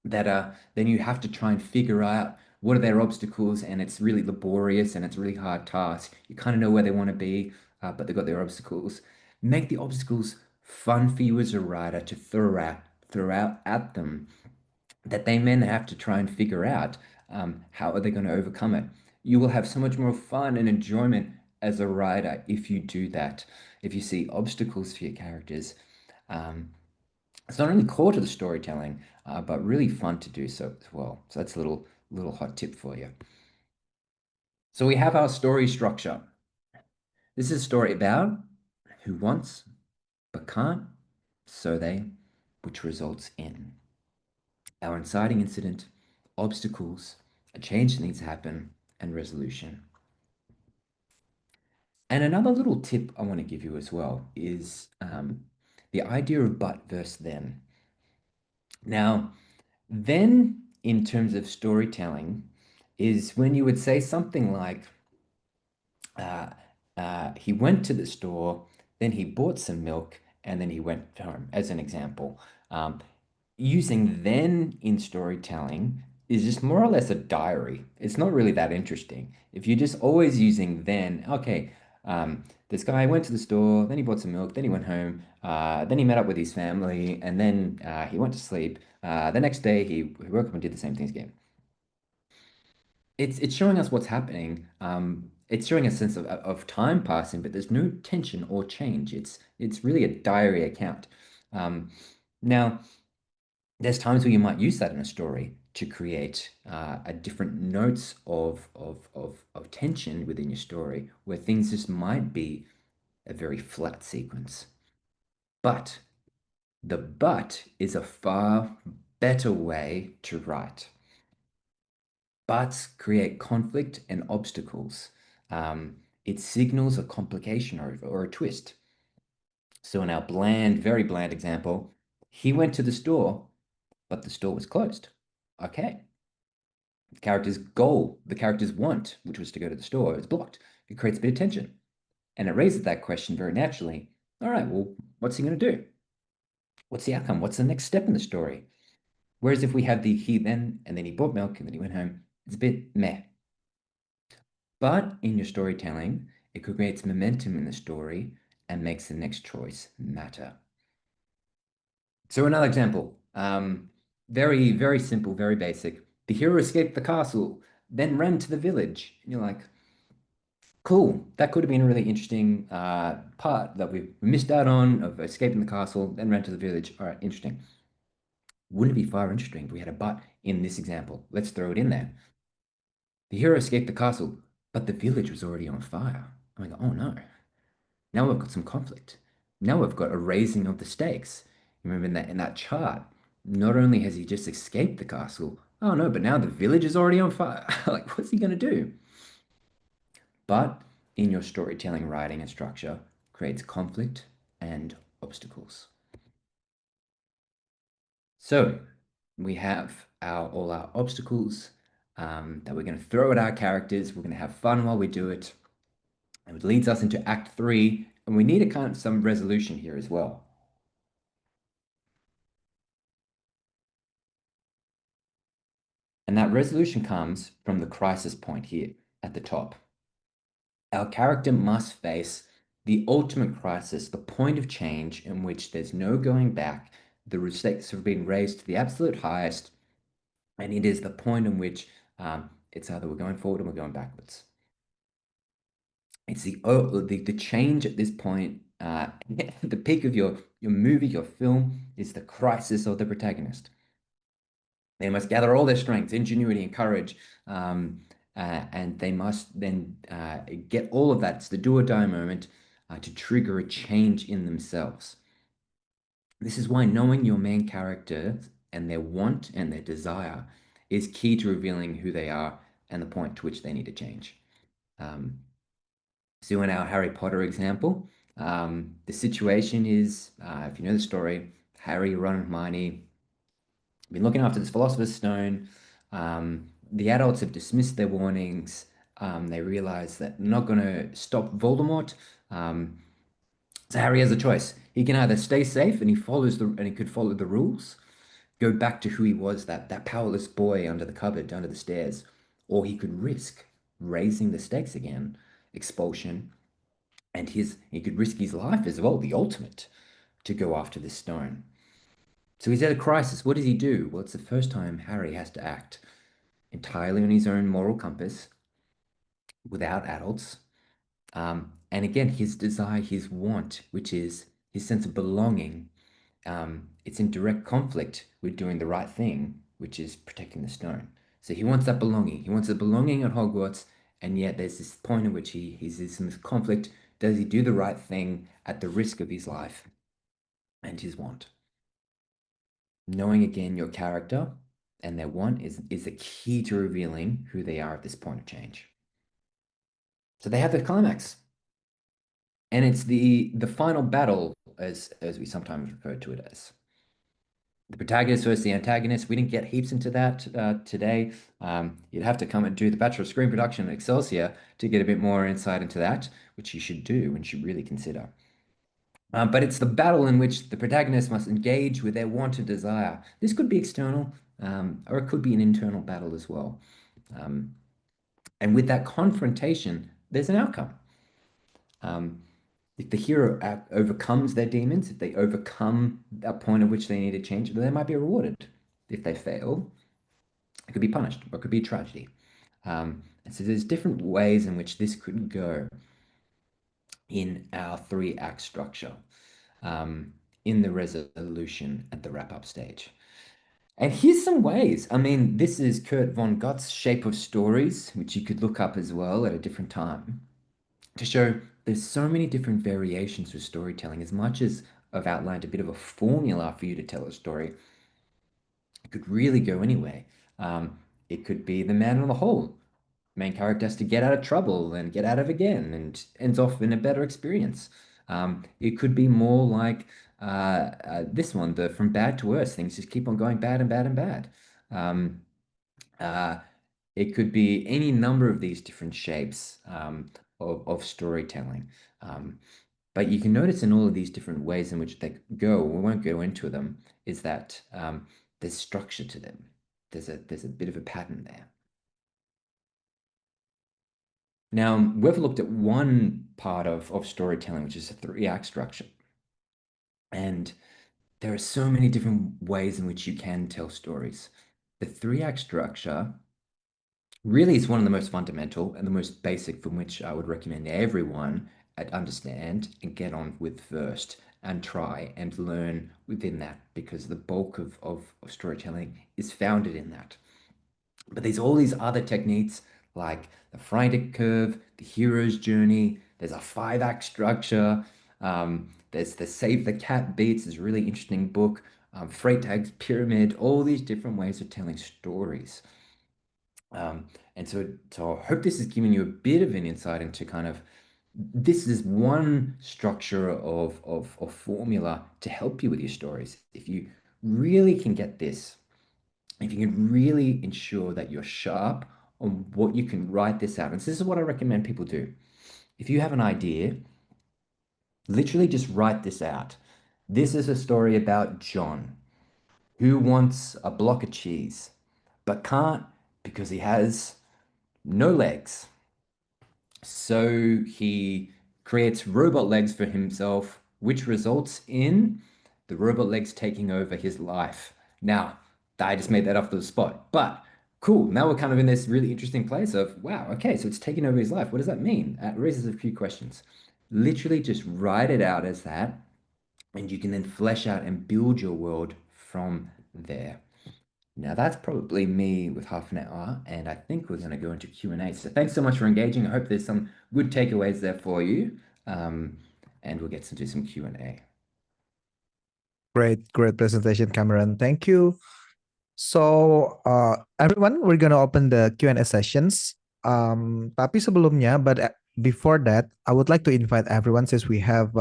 Speaker 9: that then you have to try and figure out what are their obstacles, and it's really laborious and it's a really hard task. You kind of know where they want to be, but they've got their obstacles. Make the obstacles fun for you as a writer to throw out at them, that they then have to try and figure out how are they going to overcome it. You will have so much more fun and enjoyment as a writer if you do that. If you see obstacles for your characters, it's not only core to the storytelling, but really fun to do so as well. So that's a little hot tip for you. So we have our story structure. This is a story about who wants but can't, so they, which results in our inciting incident, obstacles, a change that needs to happen, and resolution. And another little tip I want to give you as well is the idea of but versus then. Now, then in terms of storytelling is when you would say something like, he went to the store, then he bought some milk, and then he went home, as an example. Using then in storytelling is just more or less a diary. It's not really that interesting. If you're just always using then, okay, this guy went to the store, then he bought some milk, then he went home, then he met up with his family, and then he went to sleep. The next day he woke up and did the same things again. It's showing us what's happening. It's showing a sense of time passing, but there's no tension or change. It's really a diary account. Now, there's times where you might use that in a story to create a different notes of tension within your story, where things just might be a very flat sequence. But the but is a far better way to write. Buts create conflict and obstacles. It signals a complication or a twist. So in our very bland example, he went to the store, but the store was closed. Okay. The character's goal, the character's want, which was to go to the store, is blocked. It creates a bit of tension. And it raises that question very naturally. All right, well, what's he going to do? What's the outcome? What's the next step in the story? Whereas if we have the he then, and then he bought milk, and then he went home, it's a bit meh. But in your storytelling, it creates momentum in the story and makes the next choice matter. So another example, very, very simple, very basic. The hero escaped the castle, then ran to the village. And you're like, cool, that could have been a really interesting part that we missed out on, of escaping the castle, then ran to the village. All right, interesting. Wouldn't it be far interesting if we had a but in this example? Let's throw it in there. The hero escaped the castle, but the village was already on fire. I'm like, oh no. Now we've got some conflict. Now we've got a raising of the stakes. Remember in that chart, not only has he just escaped the castle, oh no, but now the village is already on fire. Like, what's he going to do? But in your storytelling, writing, and structure creates conflict and obstacles. So we have all our obstacles that we're going to throw at our characters. We're going to have fun while we do it. And it leads us into Act 3, and we need a kind of some resolution here as well. And that resolution comes from the crisis point here at the top. Our character must face the ultimate crisis, the point of change in which there's no going back. The stakes have been raised to the absolute highest, and it is the point in which it's either we're going forward or we're going backwards. It's the change at this point. The peak of your movie, your film, is the crisis of the protagonist. They must gather all their strength, ingenuity, and courage, and they must then get all of that. It's the do or die moment to trigger a change in themselves. This is why knowing your main character and their want and their desire is key to revealing who they are and the point to which they need to change. So in our Harry Potter example, the situation is, if you know the story, Harry, Ron, and Hermione been looking after this Philosopher's Stone. The adults have dismissed their warnings. They realize that they're not going to stop Voldemort. So Harry has a choice. He can either stay safe and he could follow the rules, go back to who he was, that powerless boy under the cupboard, under the stairs, or he could risk raising the stakes again, expulsion, and he could risk his life as well, the ultimate, to go after this stone. So he's at a crisis. What does he do? Well, it's the first time Harry has to act entirely on his own moral compass, without adults. And again, his desire, his want, which is his sense of belonging, it's in direct conflict with doing the right thing, which is protecting the stone. So he wants that belonging. He wants the belonging at Hogwarts, and yet there's this point in which he's in this conflict. Does he do the right thing at the risk of his life and his want? Knowing again your character and their want is the key to revealing who they are at this point of change. So they have the climax. And it's the final battle, as we sometimes refer to it as. The protagonist versus the antagonist. We didn't get heaps into that today. You'd have to come and do the Bachelor of Screen Production at Excelsia to get a bit more insight into that, which you should do and should really consider. But it's the battle in which the protagonist must engage with their want and desire. This could be external, or it could be an internal battle as well. And with that confrontation, there's an outcome. If the hero overcomes their demons, if they overcome a point at which they need to change, then they might be rewarded. If they fail, it could be punished, or it could be a tragedy. And so there's different ways in which this could go in our 3-act structure, in the resolution at the wrap-up stage. And here's some ways. I mean, this is Kurt Vonnegut's Shape of Stories, which you could look up as well at a different time, to show there's so many different variations of storytelling. As much as I've outlined a bit of a formula for you to tell a story, it could really go anywhere. It could be the man on the hole. Main character has to get out of trouble and get out of again and ends off in a better experience. It could be more like this one, the from bad to worse. Things just keep on going bad and bad and bad. It could be any number of these different shapes of storytelling. But you can notice in all of these different ways in which they go, we won't go into them, is that there's structure to them. There's a bit of a pattern there. Now, we've looked at one part of storytelling, which is a 3-act structure. And there are so many different ways in which you can tell stories. The 3-act structure really is one of the most fundamental and the most basic, from which I would recommend everyone understand and get on with first and try and learn within that, because the bulk of storytelling is founded in that. But there's all these other techniques like the Freitag curve, the hero's journey. There's a 5-act structure. There's the Save the Cat Beats, this really interesting book. Freitag's pyramid, all these different ways of telling stories. And so I hope this has given you a bit of an insight into kind of, this is one structure of formula to help you with your stories. If you really can get this, if you can really ensure that you're sharp on what you can write this out, and this is what I recommend people do. If you have an idea, literally just write this out. This is a story about John, who wants a block of cheese, but can't because he has no legs. So he creates robot legs for himself, which results in the robot legs taking over his life. Now, I just made that off the spot, but cool. Now we're kind of in this really interesting place of, wow, okay, so it's taking over his life. What does that mean? It raises a few questions. Literally just write it out as that, and you can then flesh out and build your world from there. Now that's probably me with half an hour, and I think we're going to go into Q&A. So thanks so much for engaging. I hope there's some good takeaways there for you, and we'll get into some Q&A.
Speaker 1: Great presentation, Cameron. Thank you. So, everyone, we're gonna open the Q&A sessions. Tapi sebelumnya, before that, I would like to invite everyone since we have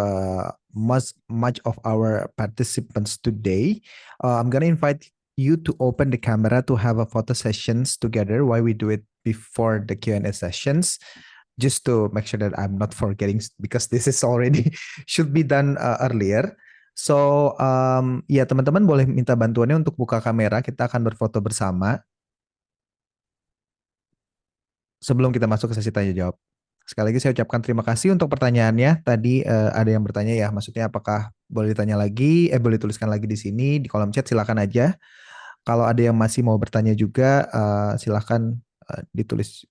Speaker 1: much of our participants today. I'm gonna invite you to open the camera to have a photo sessions together while we do it before the Q&A sessions, just to make sure that I'm not forgetting because this is already should be done earlier. So, ya teman-teman boleh minta bantuannya untuk buka kamera, kita akan berfoto bersama sebelum kita masuk ke sesi tanya jawab. Sekali lagi saya ucapkan terima kasih untuk pertanyaannya. Tadi ada yang bertanya ya, maksudnya apakah boleh ditanya lagi, boleh tuliskan lagi di sini di kolom chat, silakan aja. Kalau ada yang masih mau bertanya juga, silakan ditulis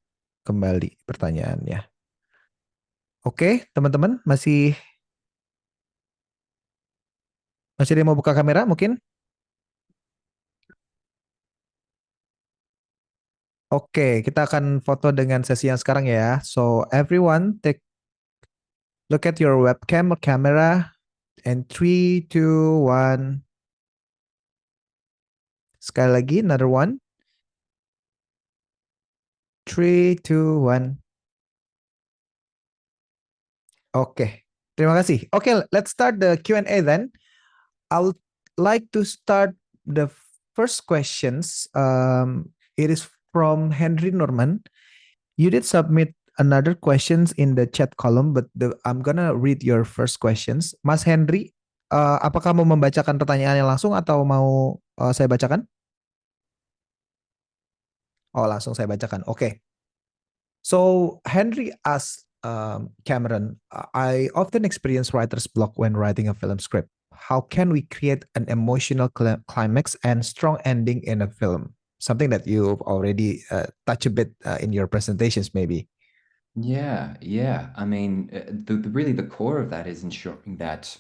Speaker 1: kembali pertanyaannya. Oke, teman-teman, masih ada yang mau buka kamera mungkin? Oke, kita akan foto dengan sesi yang sekarang ya. So, everyone look at your webcam or camera and 3, 2, 1. Sekali lagi, another one. 3, 2, 1. Oke, terima kasih. Oke, let's start the Q&A then. I would like to start the first questions. It is from Henry Norman. You did submit another questions in the chat column, but I'm gonna read your first questions. Mas Henry, apakah mau membacakan pertanyaannya langsung atau mau saya bacakan? Oh, langsung saya bacakan. Oke. So Henry asked Cameron, I often experience writer's block when writing a film script. How can we create an emotional climax and strong ending in a film? Something that you've already touched a bit in your presentations, maybe.
Speaker 9: Yeah. I mean, really the core of that is ensuring that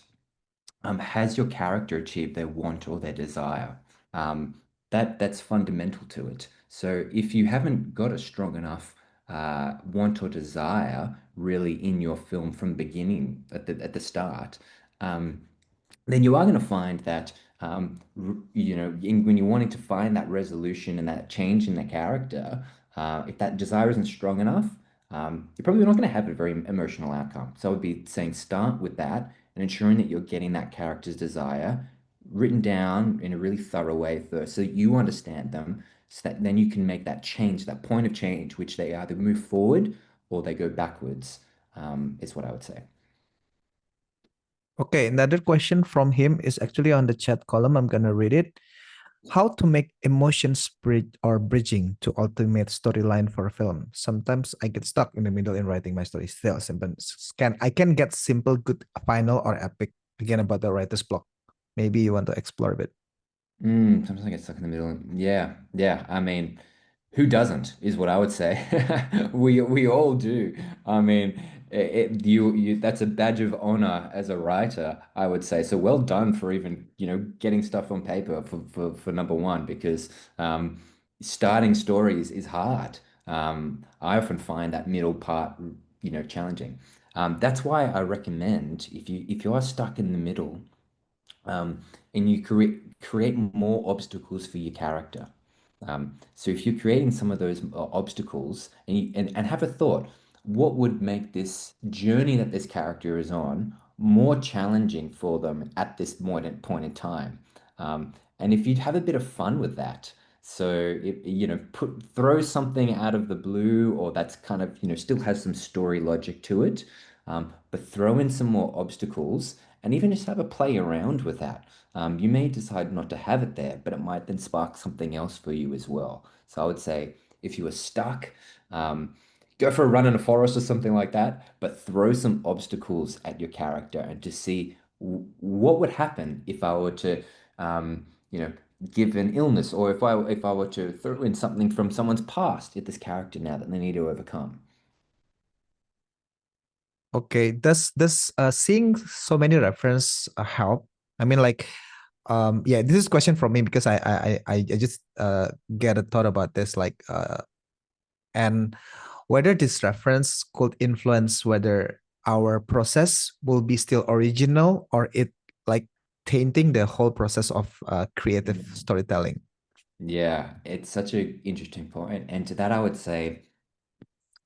Speaker 9: has your character achieved their want or their desire? That's fundamental to it. So if you haven't got a strong enough want or desire really in your film from the beginning at the start, then you are going to find that when you're wanting to find that resolution and that change in the character, if that desire isn't strong enough, you're probably not going to have a very emotional outcome. So I would be saying start with that and ensuring that you're getting that character's desire written down in a really thorough way first, so that you understand them, so that then you can make that change, that point of change, which they either move forward or they go backwards, is what I would say.
Speaker 1: Okay, another question from him is actually on the chat column. I'm gonna read it. How to make emotions bridging to ultimate storyline for a film? Sometimes I get stuck in the middle in writing my story. Still, I can get simple, good, final, or epic. Again, about the writer's block. Maybe you want to explore a bit.
Speaker 9: Sometimes I get stuck in the middle. Yeah. I mean, who doesn't is what I would say. We all do. I mean, that's a badge of honor as a writer, I would say. So well done for even getting stuff on paper for number one, because starting stories is hard. I often find that middle part challenging. That's why I recommend if you are stuck in the middle, and you create more obstacles for your character. So if you're creating some of those obstacles and have a thought, what would make this journey that this character is on more challenging for them at this point in time? And if you'd have a bit of fun with that, so throw something out of the blue, or that's kind of still has some story logic to it, but throw in some more obstacles and even just have a play around with that. You may decide not to have it there, but it might then spark something else for you as well. So I would say if you are stuck, go for a run in a forest or something like that, but throw some obstacles at your character and to see what would happen if I were to, you know, give an illness, or if I were to throw in something from someone's past at this character now that they need to overcome.
Speaker 1: Okay, does seeing so many reference help? I mean, like, yeah, this is a question from me because I just get a thought about this, like, and whether this reference could influence whether our process will be still original or it like tainting the whole process of creative storytelling.
Speaker 9: Yeah, it's such an interesting point. And to that, I would say,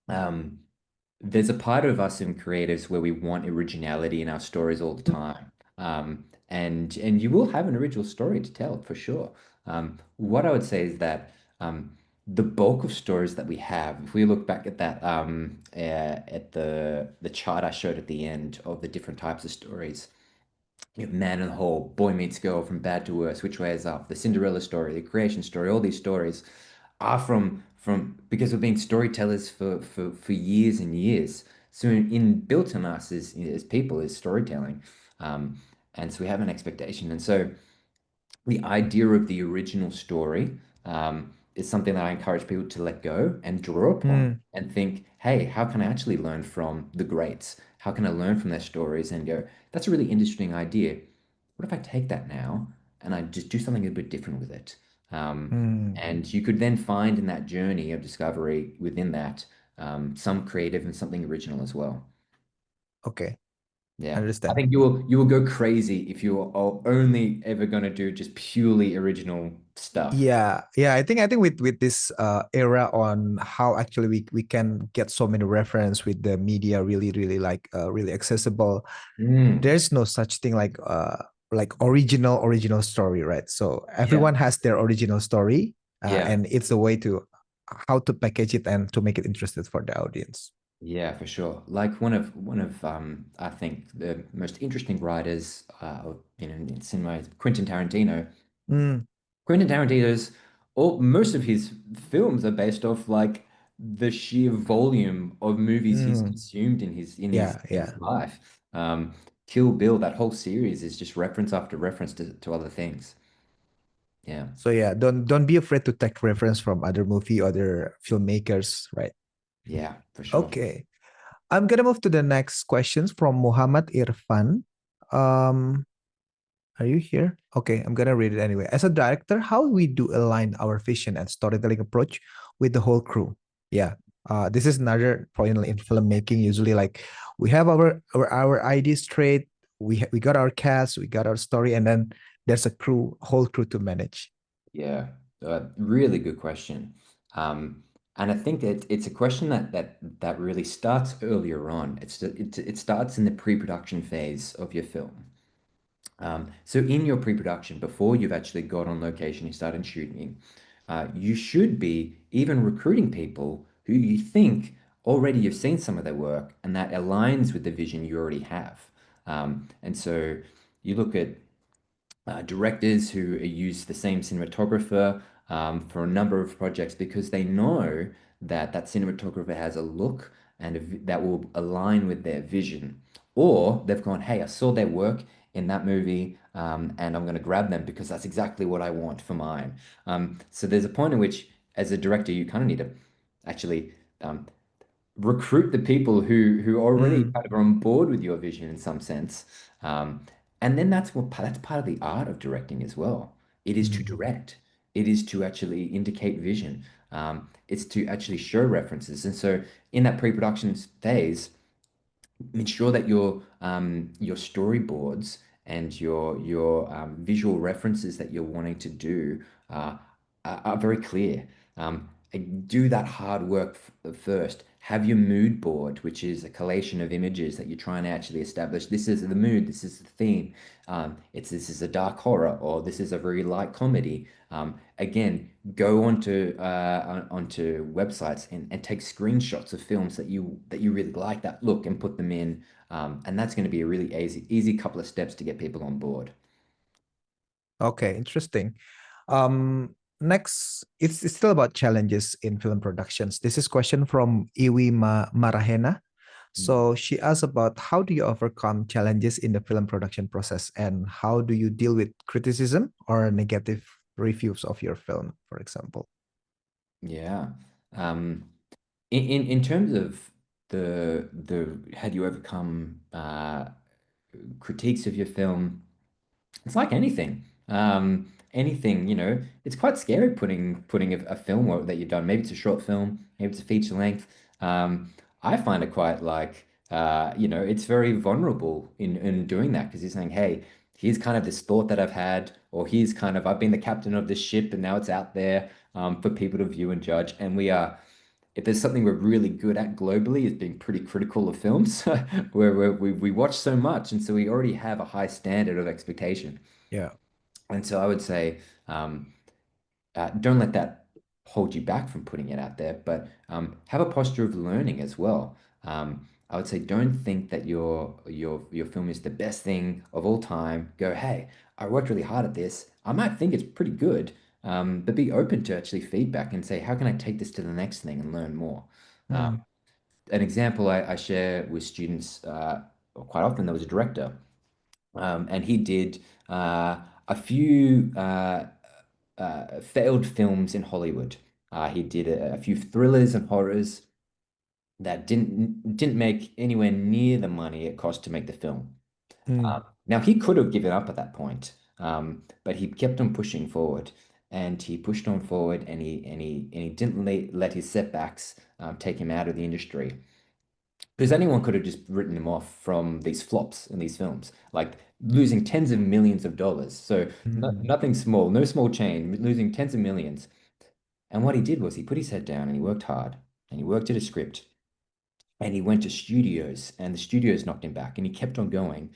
Speaker 9: um, there's a part of us in creatives where we want originality in our stories all the time. And you will have an original story to tell for sure. What I would say is that the bulk of stories that we have, if we look back at that at the chart I showed at the end of the different types of stories, you have Man in the Hole, Boy Meets Girl, From Bad to Worse, Which Way Is Up, the Cinderella story, the creation story, all these stories are from because we've been storytellers for years and years. So in built in us as people is storytelling. Um, and so we have an expectation. And so the idea of the original story is something that I encourage people to let go and draw upon
Speaker 1: Mm,
Speaker 9: and think, hey, how can I actually learn from the greats? How can I learn from their stories and go, that's a really interesting idea. What if I take that now and I just do something a bit different with it?
Speaker 1: mm,
Speaker 9: And you could then find in that journey of discovery within that some creative and something original as well.
Speaker 1: okay, I
Speaker 9: Yeah, I
Speaker 1: understand.
Speaker 9: think you will go crazy if you are only ever going to do just purely original stuff.
Speaker 1: Yeah, I think with this era on how actually we can get so many reference with the media really like really accessible.
Speaker 9: Mm,
Speaker 1: There's no such thing like original story, right? So
Speaker 9: yeah,
Speaker 1: everyone has their original story,
Speaker 9: yeah,
Speaker 1: and it's a way to how to package it and to make it interesting for the audience.
Speaker 9: yeah, for sure. Like one of I think the most interesting writers in cinema is Quentin Tarantino.
Speaker 1: Mm,
Speaker 9: Quentin Tarantino's all most of his films are based off like the sheer volume of movies he's
Speaker 1: mm,
Speaker 9: consumed in his in his
Speaker 1: yeah.
Speaker 9: life. Kill Bill, that whole series is just reference after reference to other things. Yeah,
Speaker 1: So yeah, don't be afraid to take reference from other movie, other filmmakers, right?
Speaker 9: yeah, for sure.
Speaker 1: Okay. I'm gonna move to the next questions from Muhammad Irfan. Um, are you here? Okay, I'm gonna read it anyway. As a director, how we do align our vision and storytelling approach with the whole crew? Yeah. This is another point in filmmaking. Usually, like we have our ideas straight. We got our cast, we got our story, and then there's a whole crew to manage.
Speaker 9: Yeah, really good question. And I think that it's a question that really starts earlier on. It starts in the pre-production phase of your film. So in your pre-production, before you've actually got on location, you started shooting, you should be even recruiting people who you think already you've seen some of their work and that aligns with the vision you already have. And so you look at directors who use the same cinematographer for a number of projects because they know that that cinematographer has a look and that will align with their vision. Or they've gone, hey, I saw their work in that movie and I'm going to grab them because that's exactly what I want for mine. So there's a point in which, as a director, you kind of need to actually recruit the people who already
Speaker 1: Mm,
Speaker 9: kind of are on board with your vision in some sense. Um, and then that's part of the art of directing as well. It is to
Speaker 1: mm.
Speaker 9: direct. It is to actually indicate vision. It's to actually show references. And so in that pre-production phase, ensure that your storyboards and your visual references that you're wanting to do uh, are very clear. Do that hard work first. Have your mood board, which is a collation of images that you're trying to actually establish. This is the mood. This is the theme. This is a dark horror, or this is a very light comedy. Again, go onto websites and take screenshots of films that you really like that look and put them in. And that's going to be a really easy couple of steps to get people on board.
Speaker 1: Okay, interesting. Um, next, it's still about challenges in film productions. This is question from Iwi Marahena. So she asked about how do you overcome challenges in the film production process and how do you deal with criticism or negative reviews of your film, for example?
Speaker 9: Yeah. In terms of the how do you overcome critiques of your film, it's like anything. Anything, it's quite scary putting a film that you've done. Maybe it's a short film, maybe it's a feature length. I find it quite like it's very vulnerable in doing that because you're saying, hey, here's kind of this thought that I've had, or here's kind of I've been the captain of this ship and now it's out there for people to view and judge. And we are if there's something we're really good at globally is being pretty critical of films, where we watch so much, and so we already have a high standard of expectation.
Speaker 1: Yeah.
Speaker 9: And so I would say, don't let that hold you back from putting it out there, but have a posture of learning as well. I would say, don't think that your film is the best thing of all time. Go, hey, I worked really hard at this. I might think it's pretty good, but be open to actually feedback and say, how can I take this to the next thing and learn more? An example I share with students quite often, there was a director, and he did a few failed films in Hollywood. He did a few thrillers and horrors that didn't make anywhere near the money it cost to make the film. Now he could have given up at that point, but he kept on pushing forward, and he pushed on forward, and he didn't let his setbacks take him out of the industry. Because anyone could have just written him off from these flops in these films, like losing tens of millions of dollars. So nothing small, no small chain, losing tens of millions. And what he did was he put his head down and he worked hard and he worked at a script and he went to studios and the studios knocked him back and he kept on going.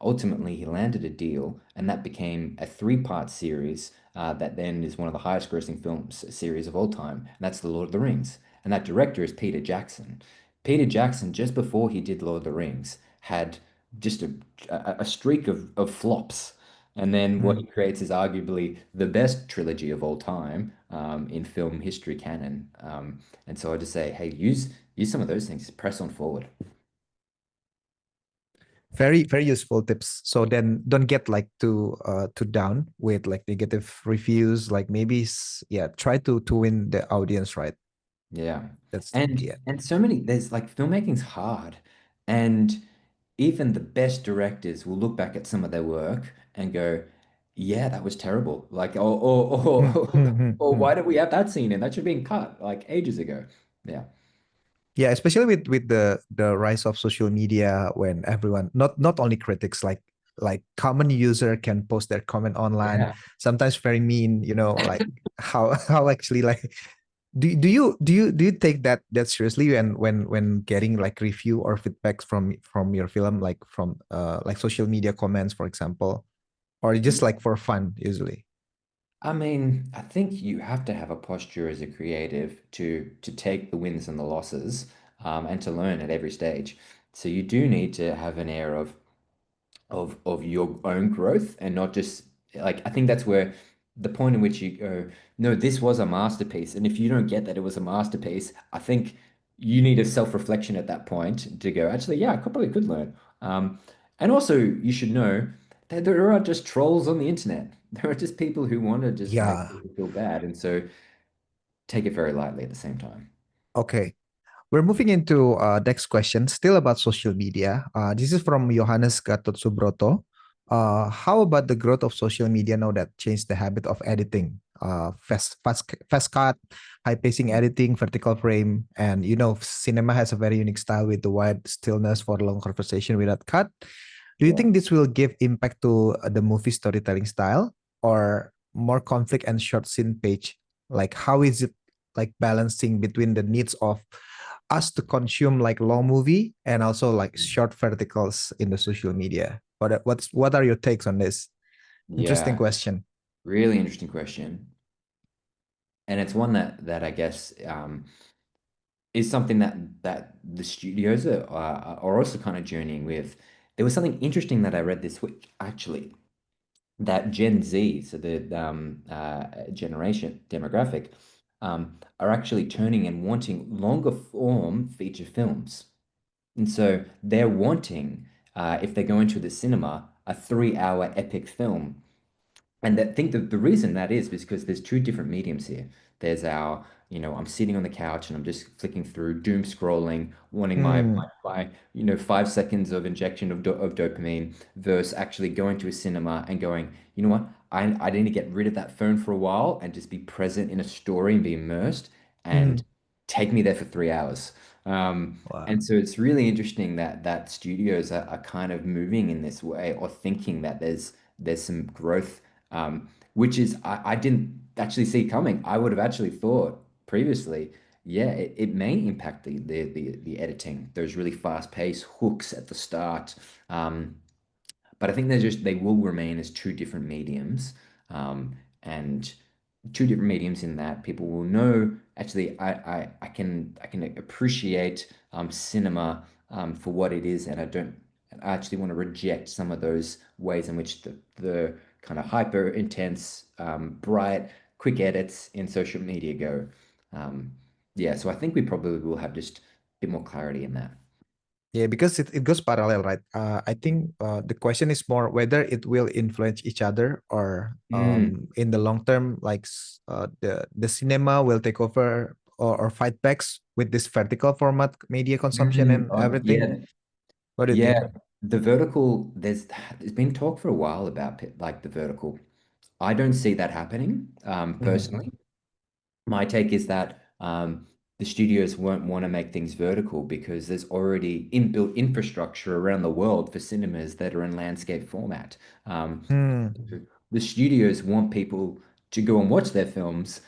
Speaker 9: Ultimately, he landed a deal and that became a three-part series that then is one of the highest grossing films series of all time. And that's The Lord of the Rings. And that director is Peter Jackson. Peter Jackson, just before he did Lord of the Rings, had just a streak of flops. And then what he creates is arguably the best trilogy of all time in film history canon. And so I just say, hey, use some of those things, press on forward.
Speaker 1: Very, very useful tips. So then don't get like too down with like negative reviews. Like maybe try to win the audience, right?
Speaker 9: Yeah.
Speaker 1: That's
Speaker 9: And so many, there's like filmmaking's hard. And even the best directors will look back at some of their work and go, yeah, that was terrible. Like, or why did we have that scene in? That should have been cut like ages ago. Yeah.
Speaker 1: Yeah, especially with the rise of social media when everyone not only critics like common user can post their comment online,
Speaker 9: Yeah.
Speaker 1: sometimes very mean, like how actually like do you take that seriously when getting like review or feedbacks from your film, like from like social media comments, for example, or just like for fun usually?
Speaker 9: I mean, I think you have to have a posture as a creative to take the wins and the losses, and to learn at every stage. So you do need to have an air of your own growth and not just like I think that's where the point in which you go, no, this was a masterpiece. And if you don't get that it was a masterpiece, I think you need a self-reflection at that point to go, actually, yeah, I probably could learn. And also you should know that there are just trolls on the internet. There are just people who want to just make
Speaker 1: Yeah.
Speaker 9: people feel bad. And so take it very lightly at the same time.
Speaker 1: Okay. We're moving into next question, still about social media. This is from Johannes Gatot Subroto. How about the growth of social media now that changed the habit of editing? Fast cut, high pacing editing, vertical frame, and cinema has a very unique style with the wide stillness for long conversation without cut. Do you
Speaker 9: Yeah.
Speaker 1: think this will give impact to the movie storytelling style or more conflict and short scene page? Like, how is it like balancing between the needs of us to consume like long movie and also like short verticals in the social media? What are your takes on this? Interesting
Speaker 9: Yeah,
Speaker 1: question.
Speaker 9: really interesting question. And it's one that I guess is something that the studios are also kind of journeying with. There was something interesting that I read this week, actually. that Gen Z, so the generation demographic, are actually turning and wanting longer form feature films. And so they're wanting, if they go into the cinema, a 3-hour epic film. And I think that the reason that is because there's two different mediums here. There's our, I'm sitting on the couch and I'm just flicking through, doom scrolling, wanting my 5 seconds of injection of dopamine versus actually going to a cinema and going, you know what? I need to get rid of that phone for a while and just be present in a story and be immersed and take me there for 3 hours.
Speaker 1: Wow.
Speaker 9: And so it's really interesting that studios are kind of moving in this way or thinking that there's some growth, which is I didn't actually see coming. I would have actually thought previously, yeah, it may impact the editing. There's really fast-paced hooks at the start. But I think they will remain as two different mediums, and two different mediums in that people will know actually I can appreciate cinema for what it is, and I actually want to reject some of those ways in which the kind of hyper intense, bright, quick edits in social media go. Yeah, so I think we probably will have just a bit more clarity in that.
Speaker 1: Yeah, because it goes parallel, right? I think the question is more whether it will influence each other or in the long term, like the cinema will take over or fight backs with this vertical format media consumption and everything.
Speaker 9: Yeah,
Speaker 1: What do you
Speaker 9: yeah.
Speaker 1: think?
Speaker 9: The vertical, there's been talk for a while about like the vertical. I don't see that happening, personally. My take is that the studios won't want to make things vertical because there's already inbuilt infrastructure around the world for cinemas that are in landscape format. The studios want people to go and watch their films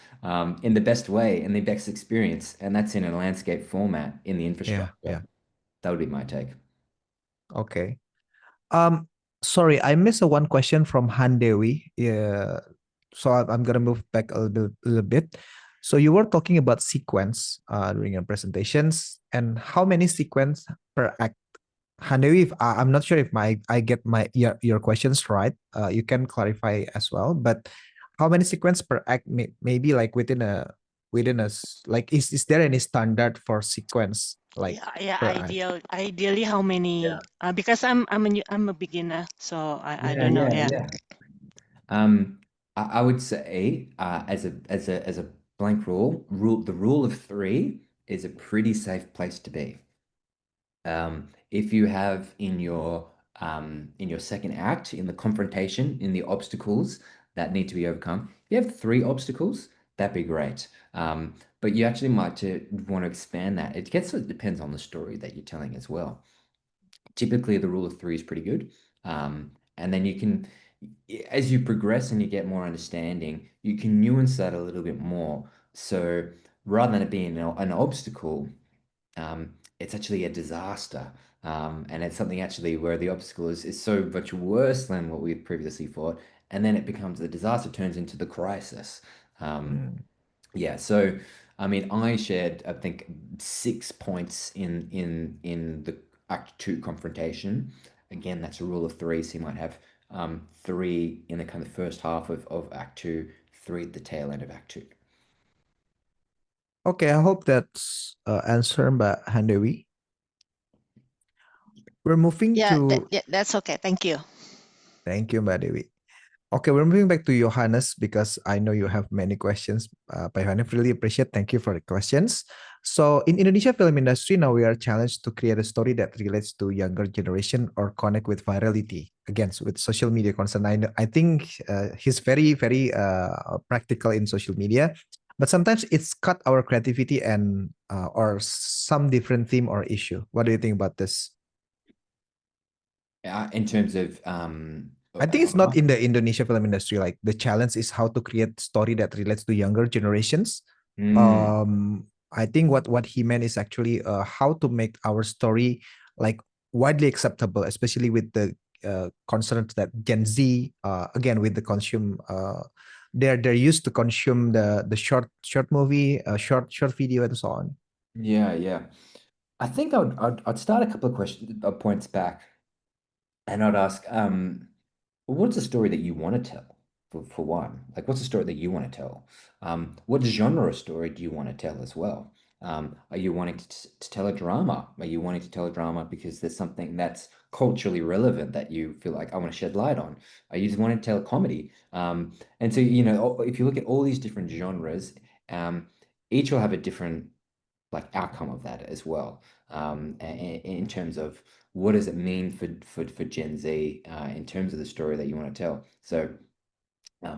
Speaker 9: in the best way and the best experience, and that's in a landscape format in the
Speaker 1: Yeah,
Speaker 9: infrastructure.
Speaker 1: yeah.
Speaker 9: That would be my take.
Speaker 1: Okay. Um, Sorry, I missed a one question from Han Dewi. Yeah, so I'm gonna move back a little bit. So you were talking about sequence during your presentations, and how many sequence per act? Han Dewi, if, I'm not sure if I get your questions right. You can clarify as well. But how many sequence per act? Maybe like like is there any standard for sequence like
Speaker 12: Yeah,
Speaker 1: per act?
Speaker 12: ideally how many? Because I'm a beginner, so I don't know. Yeah.
Speaker 9: I would say as a blank the rule of three is a pretty safe place to be. If you have in your second act, in the confrontation, in the obstacles that need to be overcome, if you have 3 obstacles, that'd be great. But you actually might want to expand that. It depends on the story that you're telling as well. Typically, the rule of three is pretty good. And then you can, as you progress and you get more understanding, you can nuance that a little bit more. So rather than it being an obstacle, it's actually a disaster. And it's something actually where the obstacle is so much worse than what we previously thought. And then it becomes the disaster turns into the crisis. Yeah, so I mean, I shared, I think, 6 points in the Act Two confrontation. Again, that's a rule of three, so you might have 3 in the kind of first half of Act Two, 3 at the tail end of Act Two.
Speaker 1: Okay, I hope that's answered by Handewi. We're moving to...
Speaker 12: that's okay. Thank you.
Speaker 1: Thank you, Mbak Dewi. Okay, we're moving back to Johannes because I know you have many questions. Pak Johannes, really appreciate. Thank you for the questions. So in Indonesia film industry, now we are challenged to create a story that relates to younger generation or connect with virality. Again, with social media concern. I think he's very, very practical in social media, but sometimes it's cut our creativity and or some different theme or issue. What do you think about this?
Speaker 9: In terms of
Speaker 1: I think it's not in the Indonesia film industry. Like the challenge is how to create story that relates to younger generations. I think what he meant is actually how to make our story like widely acceptable, especially with the concerns that Gen Z again with the consume they're used to consume the short movie, short video and so on.
Speaker 9: Yeah. I think I'd start a couple of points back, and I'd ask what's a story that you want to tell? For one, like what's a story that you want to tell? What genre of story do you want to tell as well? Are you wanting to tell a drama? Are you wanting to tell a drama because there's something that's culturally relevant that you feel like I want to shed light on? Are you just wanting to tell a comedy? And so, you know, if you look at all these different genres, each will have a different like outcome of that as well. In terms of what does it mean for Gen Z in terms of the story that you want to tell. So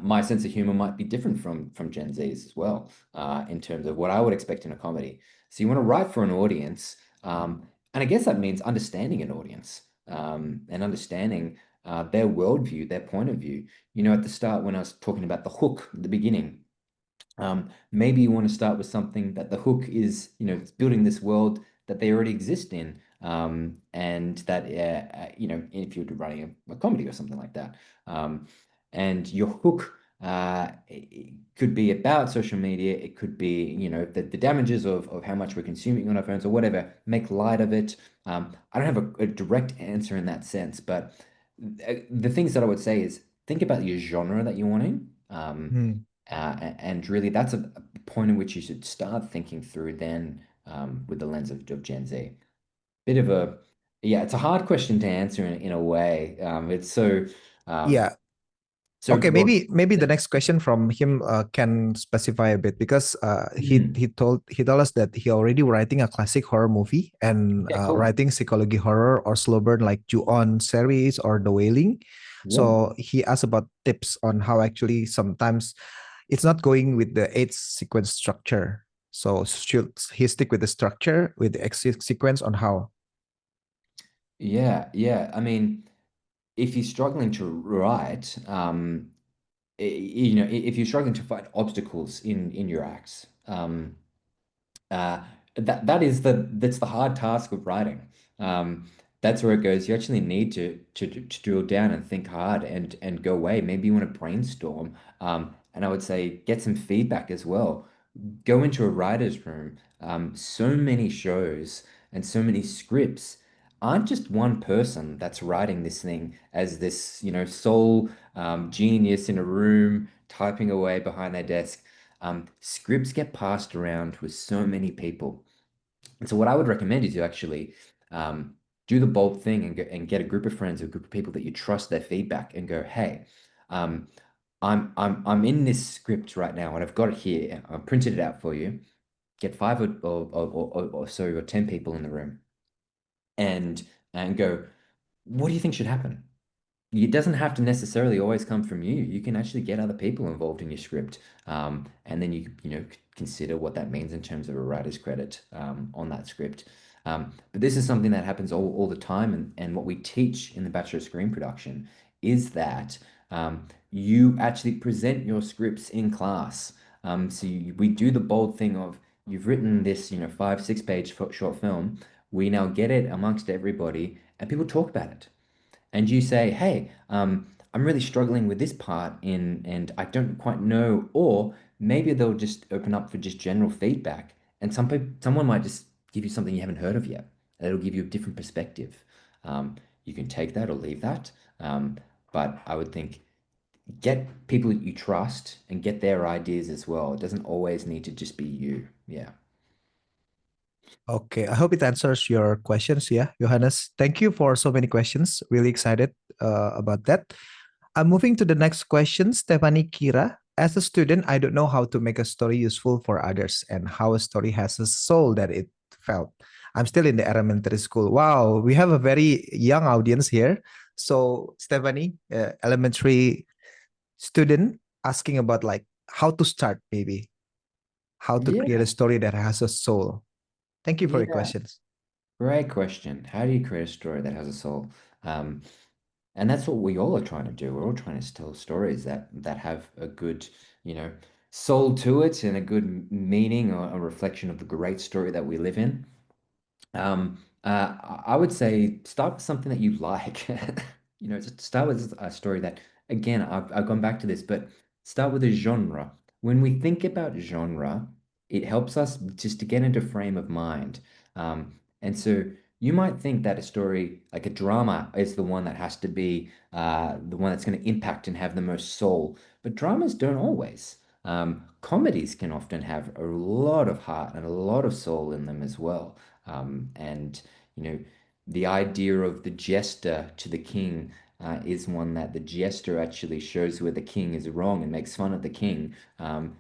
Speaker 9: my sense of humor might be different from Gen Z's as well, in terms of what I would expect in a comedy. So you want to write for an audience, and I guess that means understanding an audience, and understanding their worldview, their point of view. You know, at the start when I was talking about the hook at the beginning, maybe you want to start with something that the hook is, you know, it's building this world that they already exist in, and that, you know, if you're running a comedy or something like that, and your hook it could be about social media, it could be, you know, the damages of how much we're consuming on our phones or whatever, make light of it. I don't have a direct answer in that sense, but the things that I would say is think about your genre that you're wanting. And really, that's a point in which you should start thinking through then, with the lens of Gen Z. Bit of a, yeah, it's a hard question to answer in a way. It's so,
Speaker 1: Yeah.
Speaker 9: so
Speaker 1: Okay,
Speaker 9: broad.
Speaker 1: maybe the next question from him can specify a bit, because he told us that he already writing a classic horror movie and
Speaker 9: Yeah, cool.
Speaker 1: writing psychology horror or slow burn like Ju-on series or The Wailing. So he asked about tips on how actually sometimes it's not going with the 8 sequence structure. So should he stick with the structure with the X sequence on how?
Speaker 9: Yeah, yeah. I mean, if you're struggling to write, you know, if you're struggling to find obstacles in your acts, uh, that's the hard task of writing. That's where it goes. You actually need to drill down and think hard and go away. Maybe you want to brainstorm. And I would say get some feedback as well. Go into a writer's room. So many shows and so many scripts aren't just one person that's writing this thing as this, you know, sole genius in a room typing away behind their desk. Scripts get passed around with so many people. And so what I would recommend is you actually do the bold thing and get a group of friends or a group of people that you trust their feedback and go, hey, um, I'm in this script right now and I've got it here. I've printed it out for you. Get 5 or so or 10 people in the room and go, what do you think should happen? It doesn't have to necessarily always come from you. You can actually get other people involved in your script, and then you know, consider what that means in terms of a writer's credit on that script. But this is something that happens all the time, and what we teach in the Bachelor of Screen Production is that you actually present your scripts in class. So we do the bold thing of you've written this, you know, 5-6 page short film. We now get it amongst everybody, and people talk about it and you say, hey, I'm really struggling with this part and I don't quite know, or maybe they'll just open up for just general feedback, and someone might just give you something you haven't heard of yet. It'll give you a different perspective. You can take that or leave that, but I would think get people that you trust and get their ideas as well. It doesn't always need to just be you. Yeah.
Speaker 1: Okay, I hope it answers your questions. Yeah, Johannes, thank you for so many questions. Really excited about that. I'm moving to the next question. Stephanie Kira. As a student, I don't know how to make a story useful for others and how a story has a soul that it felt. I'm still in the elementary school. Wow, we have a very young audience here. So, Stephanie, elementary student, asking about like how to start, maybe how to create
Speaker 9: Yeah.
Speaker 1: a story that has a soul. Thank you for your
Speaker 9: Yeah.
Speaker 1: questions.
Speaker 9: Great question. How do you create a story that has a soul? And that's what we all are trying to do. We're all trying to tell stories that have a good, you know, soul to it and a good meaning or a reflection of the great story that we live in. I would say start with something that you like. You know, just start with a story that, again, I've gone back to this, but start with a genre. When we think about genre, it helps us just to get into frame of mind. And so you might think that a story like a drama is the one that has to be the one that's going to impact and have the most soul, but dramas don't always. Comedies can often have a lot of heart and a lot of soul in them as well. And you know, the idea of the jester to the king is one that the jester actually shows where the king is wrong and makes fun of the king,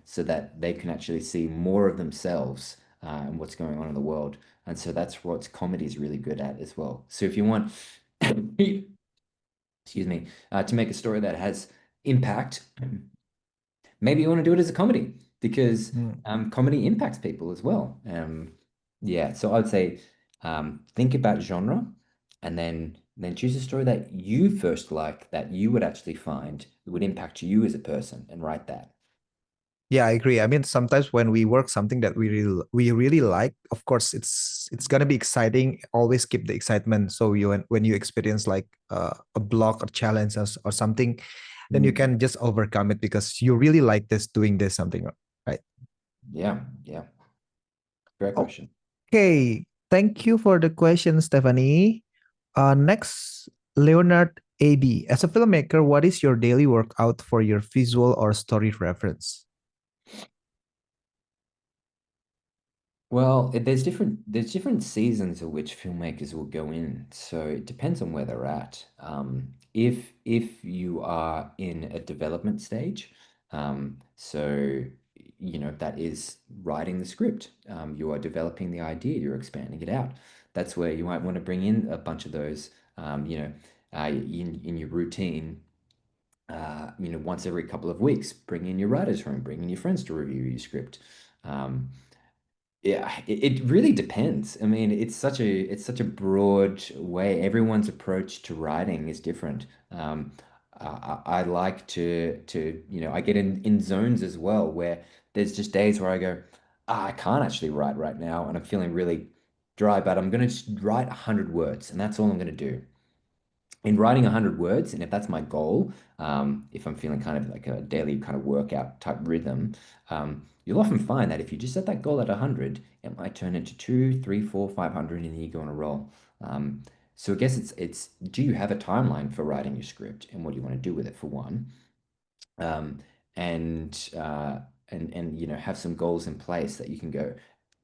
Speaker 9: so that they can actually see more of themselves and what's going on in the world. And so that's what comedy is really good at as well. So if you want, excuse me, to make a story that has impact, maybe you want to do it as a comedy because comedy impacts people as well. Yeah, so I would say think about genre and then choose a story that you first like that you would actually find would impact you as a person and write that.
Speaker 1: Yeah, I agree. I mean, sometimes when we work something that we really like, of course, it's gonna be exciting. Always keep the excitement. So when you experience like a block or challenge or something, then you can just overcome it because you really like doing this something, right?
Speaker 9: Yeah, yeah. Great question.
Speaker 1: Okay, thank you for the question, Stephanie. Next, Leonard AB. As a filmmaker, what is your daily workout for your visual or story reference?
Speaker 9: Well, there's different seasons of which filmmakers will go in, so it depends on where they're at. If you are in a development stage, so you know that is writing the script. You are developing the idea, you're expanding it out. That's where you might want to bring in a bunch of those, in your routine. Once every couple of weeks, bring in your writer's room, bring in your friends to review your script. Um, yeah, it really depends. I mean, it's such a broad way. Everyone's approach to writing is different. I like I get in zones as well where there's just days where I go, I can't actually write right now, and I'm feeling really dry, but I'm gonna just write 100 words, and that's all I'm gonna do in writing 100 words, and if that's my goal, if I'm feeling kind of like a daily kind of workout type rhythm, you'll often find that if you just set that goal at 100, it might turn into 2, 3, 4, 500, and then you go on a roll. So I guess it's do you have a timeline for writing your script, and what do you want to do with it for one? Um, and have some goals in place that you can go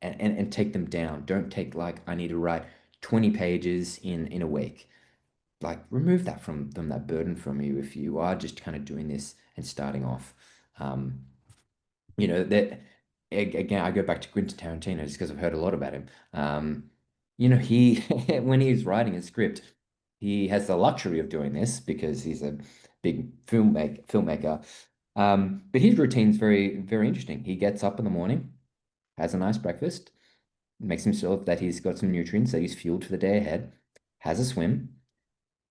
Speaker 9: and take them down. Don't take like I need to write 20 pages in a week. Like remove that from that burden from you if you are just kind of doing this and starting off. That again, I go back to Quentin Tarantino just because I've heard a lot about him. He when he's writing a script, he has the luxury of doing this because he's a big filmmaker. But his routine is very, very interesting. He gets up in the morning, has a nice breakfast, makes himself that he's got some nutrients, that he's fueled for the day ahead, has a swim,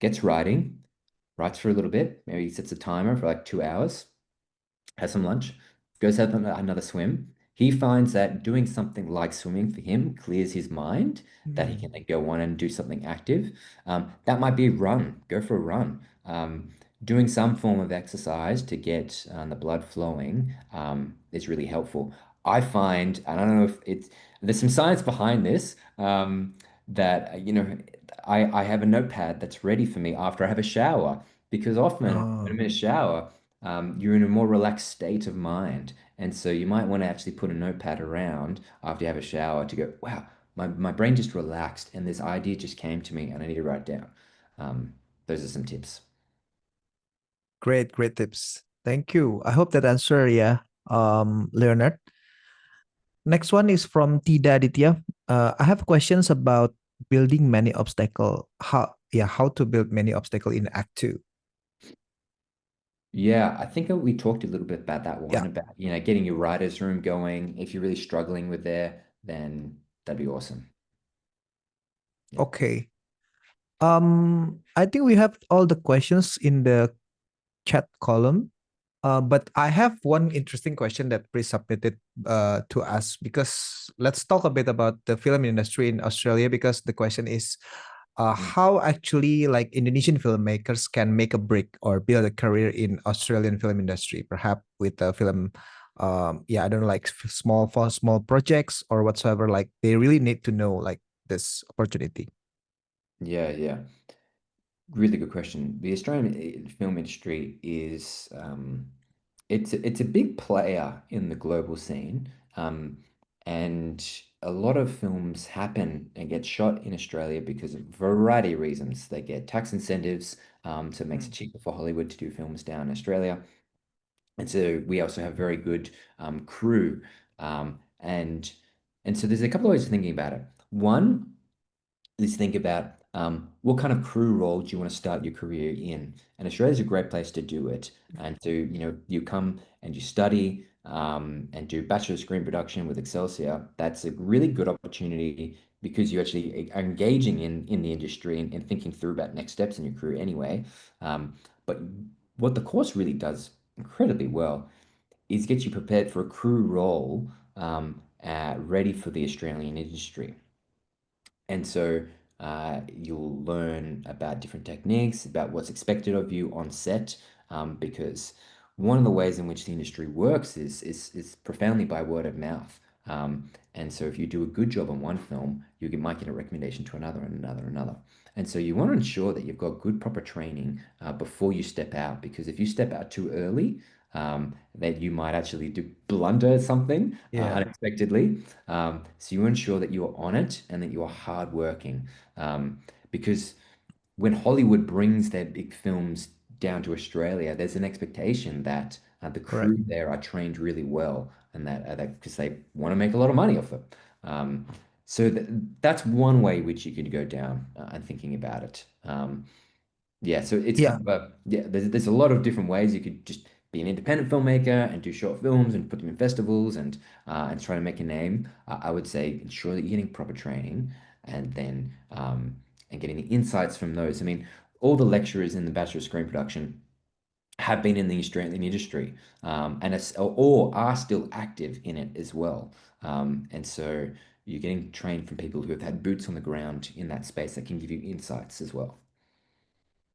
Speaker 9: gets writing, writes for a little bit. Maybe he sets a timer for like 2 hours, has some lunch, goes have another swim. He finds that doing something like swimming for him clears his mind, that he can then go on and do something active. That might be a run, go for a run. Doing some form of exercise to get the blood flowing is really helpful. I find, and I don't know if there's some science behind this, that, I have a notepad that's ready for me after I have a shower because often when I'm in a shower, you're in a more relaxed state of mind. And so you might want to actually put a notepad around after you have a shower to go, wow, my brain just relaxed and this idea just came to me and I need to write it down. Those are some tips.
Speaker 1: Great tips. Thank you. I hope that answer, yeah, Leonard. Next one is from Tida Aditya. I have questions about building many obstacle. How to build many obstacle in Act 2.
Speaker 9: Yeah, I think we talked a little bit about that one, about, getting your writer's room going. If you're really struggling with there, then that'd be awesome.
Speaker 1: Okay. I think we have all the questions in the chat column. But I have one interesting question that pre-submitted to us, because let's talk a bit about the film industry in Australia, because the question is how actually like Indonesian filmmakers can make a break or build a career in Australian film industry, perhaps with a film, I don't know, like small projects or whatsoever. Like they really need to know like this opportunity.
Speaker 9: Yeah. Really good question. The Australian film industry is it's a big player in the global scene, and a lot of films happen and get shot in Australia because of a variety of reasons. They get tax incentives, so it makes it cheaper for Hollywood to do films down in Australia. And so we also have very good crew, and so there's a couple of ways of thinking about it. One is think about what kind of crew role do you want to start your career in? And Australia's a great place to do it. And so, you come and you study and do bachelor screen production with Excelsia. That's a really good opportunity because you actually are engaging in the industry and thinking through about next steps in your career anyway. But what the course really does incredibly well is get you prepared for a crew role ready for the Australian industry. And so you'll learn about different techniques, about what's expected of you on set, because one of the ways in which the industry works is profoundly by word of mouth. And so if you do a good job on one film, might get a recommendation to another and another and another. And so you want to ensure that you've got good proper training before you step out, because if you step out too early, that you might actually blunder something unexpectedly. So you ensure that you are on it and that you are hardworking. Because when Hollywood brings their big films down to Australia, there's an expectation that the crew there are trained really well, and that because they want to make a lot of money off them. So that's one way which you could go down and thinking about it. So it's kind of there's a lot of different ways you could just be an independent filmmaker and do short films and put them in festivals and try to make a name. I would say ensure that you're getting proper training and then and getting the insights from those. I mean, all the lecturers in the Bachelor of Screen Production have been in the Australian industry or are still active in it as well. And so you're getting trained from people who have had boots on the ground in that space that can give you insights as well.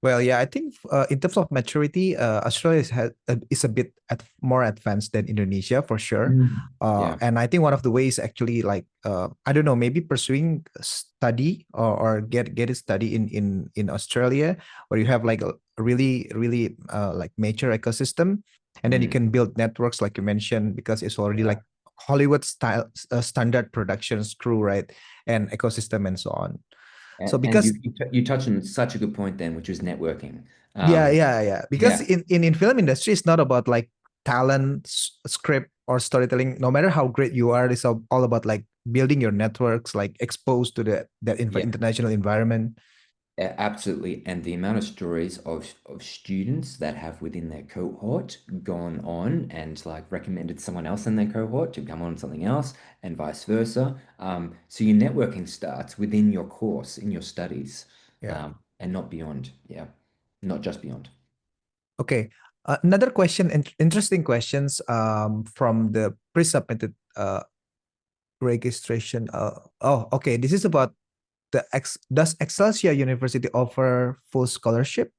Speaker 1: Well, yeah, I think in terms of maturity, Australia is a bit more advanced than Indonesia for sure. And I think one of the ways actually like I don't know, maybe pursuing study or get a study in Australia, where you have like a really like mature ecosystem, and then you can build networks like you mentioned, because it's already like Hollywood style standard productions crew, right, and ecosystem and so on. So because
Speaker 9: you touched on such a good point then, which was networking.
Speaker 1: Because in film industry, it's not about like talent, script, or storytelling. No matter how great you are, it's all about like building your networks, like exposed to that international environment.
Speaker 9: Absolutely. And the amount of stories of students that have within their cohort gone on and like recommended someone else in their cohort to come on something else and vice versa. So your networking starts within your course, in your studies, and not beyond. Not just beyond.
Speaker 1: Okay. Another question, interesting questions from the pre-submitted registration. Okay. This is about does Excelsia University offer full scholarship?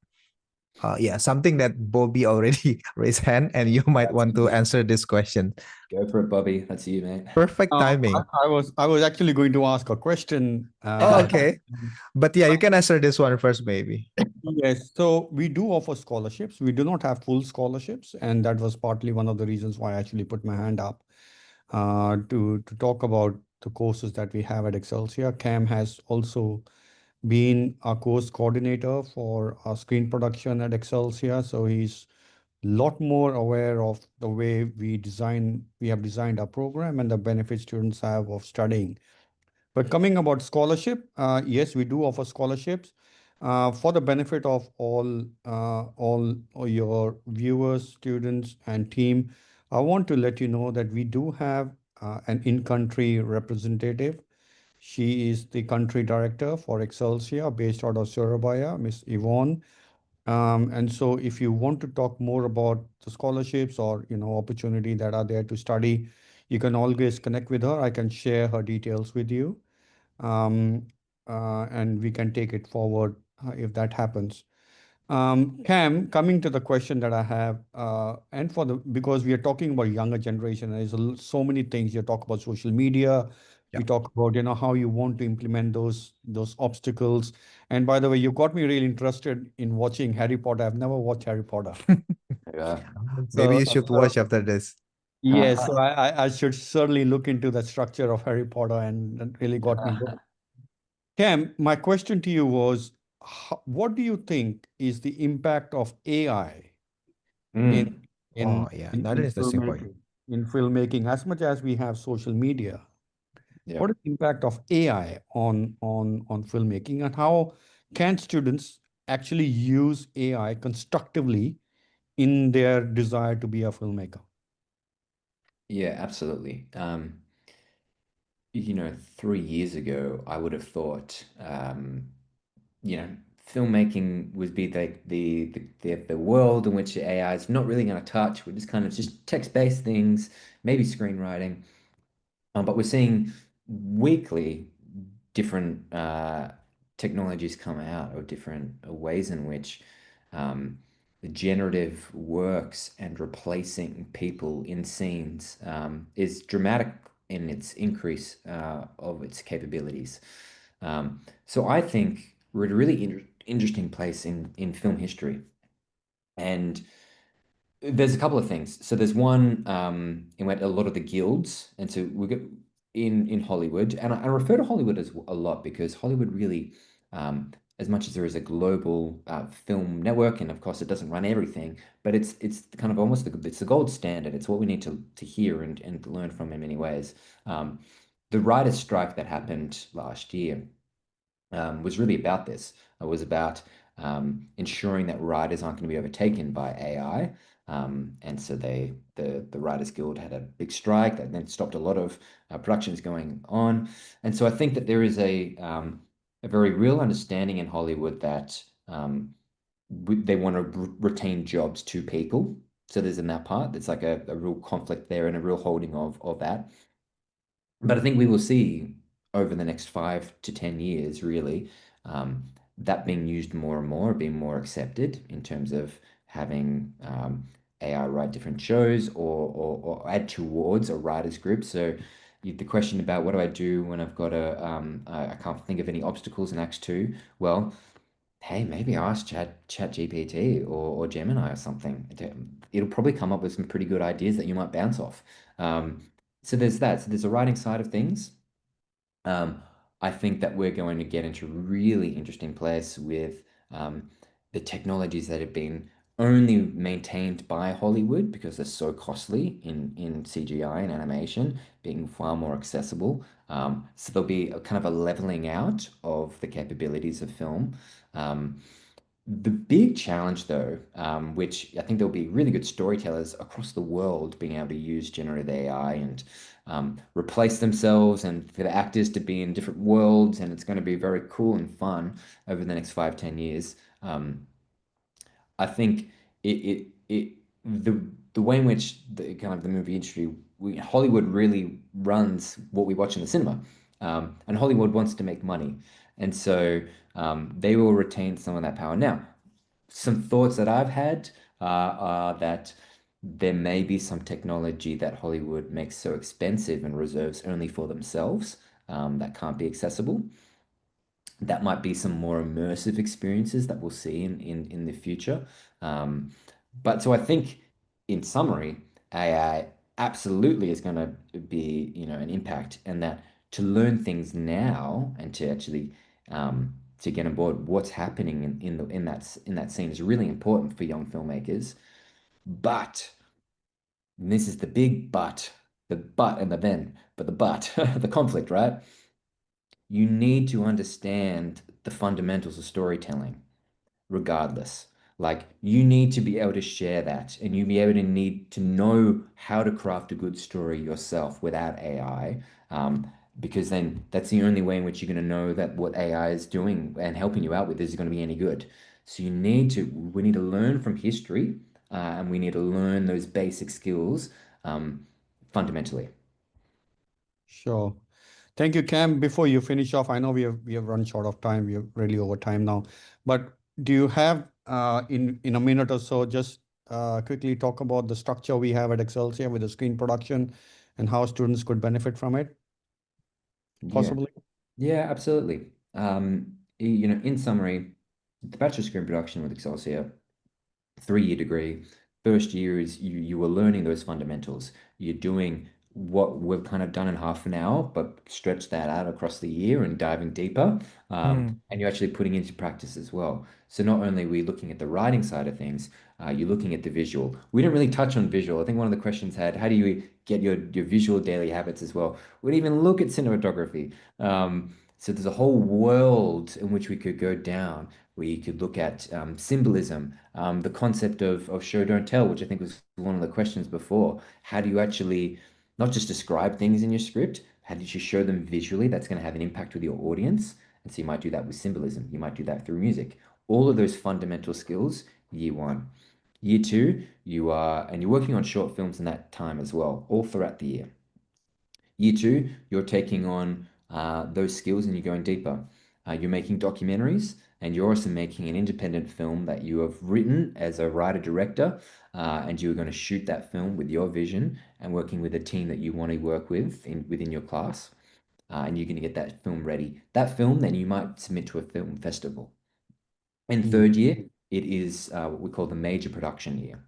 Speaker 1: Something that Bobby already raised hand, and you might want to answer this question.
Speaker 9: Go for it, Bobby. That's you, mate.
Speaker 1: Perfect timing.
Speaker 13: I was actually going to ask a question.
Speaker 1: Okay. But yeah, you can answer this one first, maybe.
Speaker 13: Yes. So we do offer scholarships. We do not have full scholarships, and that was partly one of the reasons why I actually put my hand up to talk about the courses that we have at Excelsia. Cam has also been our course coordinator for our screen production at Excelsia, so he's a lot more aware of the way we have designed our program and the benefits students have of studying. But coming about scholarship, yes, we do offer scholarships for the benefit of all your viewers, students, and team. I want to let you know that we do have an in-country representative. She is the country director for Excelsia, based out of Surabaya, Miss Yvonne. And so if you want to talk more about the scholarships or opportunity that are there to study, you can always connect with her. I can share her details with you, and we can take it forward if that happens. Cam, coming to the question that I have, and because we are talking about younger generation, there's so many things. You talk about social media,
Speaker 1: Yeah.
Speaker 13: We talk about, how you want to implement those obstacles. And by the way, you got me really interested in watching Harry Potter. I've never watched Harry Potter.
Speaker 9: Yeah.
Speaker 1: Maybe
Speaker 13: So,
Speaker 1: you should watch after this.
Speaker 13: yes, so I should certainly look into the structure of Harry Potter, and that really got me going. Cam, my question to you was, what do you think is the impact of AI in
Speaker 9: Mm.
Speaker 1: Oh, yeah, that is interesting point.
Speaker 13: filmmaking, as much as we have social media?
Speaker 9: Yeah.
Speaker 13: What is the impact of AI on filmmaking, and how can students actually use AI constructively in their desire to be a filmmaker?
Speaker 9: Yeah, absolutely. 3 years ago, I would have thought, filmmaking would be the world in which AI is not really going to touch. We're just text-based things, maybe screenwriting. But we're seeing weekly different technologies come out, or different ways in which the generative works and replacing people in scenes is dramatic in its increase of its capabilities. So I think we're at a really interesting place in film history. And there's a couple of things. So there's one in where a lot of the guilds, and so we get in Hollywood, and I refer to Hollywood as a lot because Hollywood really, as much as there is a global film network, and of course it doesn't run everything, but it's kind of almost it's the gold standard. It's what we need to hear and learn from in many ways. The writers' strike that happened last year was really about this. It was about ensuring that writers aren't going to be overtaken by AI. And so the Writers Guild had a big strike that then stopped a lot of productions going on. And so I think that there is a very real understanding in Hollywood that they want to retain jobs to people. So there's in that part, there's like a real conflict there and a real holding of that. But I think we will see over the next 5 to 10 years, really, that being used more and more, being more accepted in terms of having AI write different shows or add towards a writers group. So the question about what do I do when I've got I can't think of any obstacles in Acts 2? Well, hey, maybe ask ChatGPT or Gemini or something. It'll probably come up with some pretty good ideas that you might bounce off. So there's that. So there's a writing side of things. I think that we're going to get into a really interesting place with the technologies that have been only maintained by Hollywood because they're so costly in CGI and animation, being far more accessible. So there'll be a kind of a leveling out of the capabilities of film. The big challenge, though, which I think there'll be really good storytellers across the world being able to use generative AI and replace themselves, and for the actors to be in different worlds, and it's going to be very cool and fun over the next 5, 10 years. I think the way in which the movie industry, Hollywood really runs what we watch in the cinema, and Hollywood wants to make money, and so they will retain some of that power. Now, some thoughts that I've had are that there may be some technology that Hollywood makes so expensive and reserves only for themselves that can't be accessible. That might be some more immersive experiences that we'll see in the future. But so I think, in summary, AI absolutely is going to be, an impact, and that to learn things now and to actually to get on board what's happening in that scene is really important for young filmmakers. But and this is the big but, the but and the then, but the but, the conflict, right? You need to understand the fundamentals of storytelling regardless. Like, you need to be able to share that, and you need to know how to craft a good story yourself without AI, because then that's the only way in which you're going to know that what AI is doing and helping you out with is going to be any good. So we need to learn from history, and we need to learn those basic skills fundamentally.
Speaker 13: Sure. Thank you, Cam. Before you finish off, I know we have run short of time. We are really over time now. But do you have in a minute or so just quickly talk about the structure we have at Excelsia with the screen production and how students could benefit from it? possibly?
Speaker 9: Yeah, absolutely. You know, in summary, the bachelor's degree in production with Excelsia, 3-year degree. First year is you were learning those fundamentals. You're doing what we've kind of done in half an hour, but stretch that out across the year and diving deeper. And you're actually putting into practice as well. So not only are we looking at the writing side of things, you're looking at the visual. We didn't really touch on visual. I think one of the questions had, how do you get your visual daily habits as well? We didn't even look at cinematography. So there's a whole world in which we could go down. We could look at symbolism, the concept of show, don't tell, which I think was one of the questions before. How do you actually not just describe things in your script? How did you show them visually? That's going to have an impact with your audience. And so you might do that with symbolism. You might do that through music. All of those fundamental skills, year one. Year two, and you're working on short films in that time as well, all throughout the year. Year two, you're taking on those skills and you're going deeper. You're making documentaries and you're also making an independent film that you have written as a writer-director, and you're going to shoot that film with your vision and working with a team that you want to work with within your class, and you're going to get that film ready. That film, then you might submit to a film festival. In third year, it is what we call the major production year.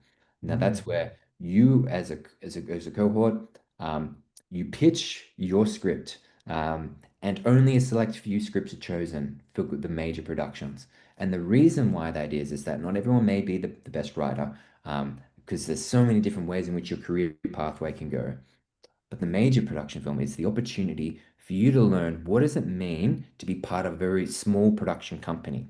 Speaker 9: Now that's where you, as a cohort, you pitch your script, and only a select few scripts are chosen for the major productions. And the reason why that is that not everyone may be the best writer, because there's so many different ways in which your career pathway can go. But the major production film is the opportunity for you to learn what does it mean to be part of a very small production company.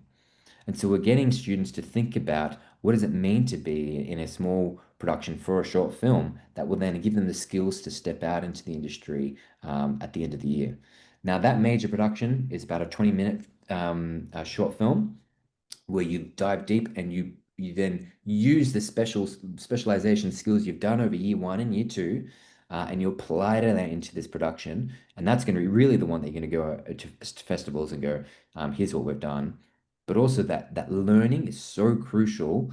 Speaker 9: And so we're getting students to think about what does it mean to be in a small production for a short film that will then give them the skills to step out into the industry at the end of the year. Now, that major production is about a 20-minute short film where you dive deep and you then use the specialization skills you've done over year one and year two, and you apply that into this production. And that's going to be really the one that you're going to go to festivals and go, here's what we've done. But also that learning is so crucial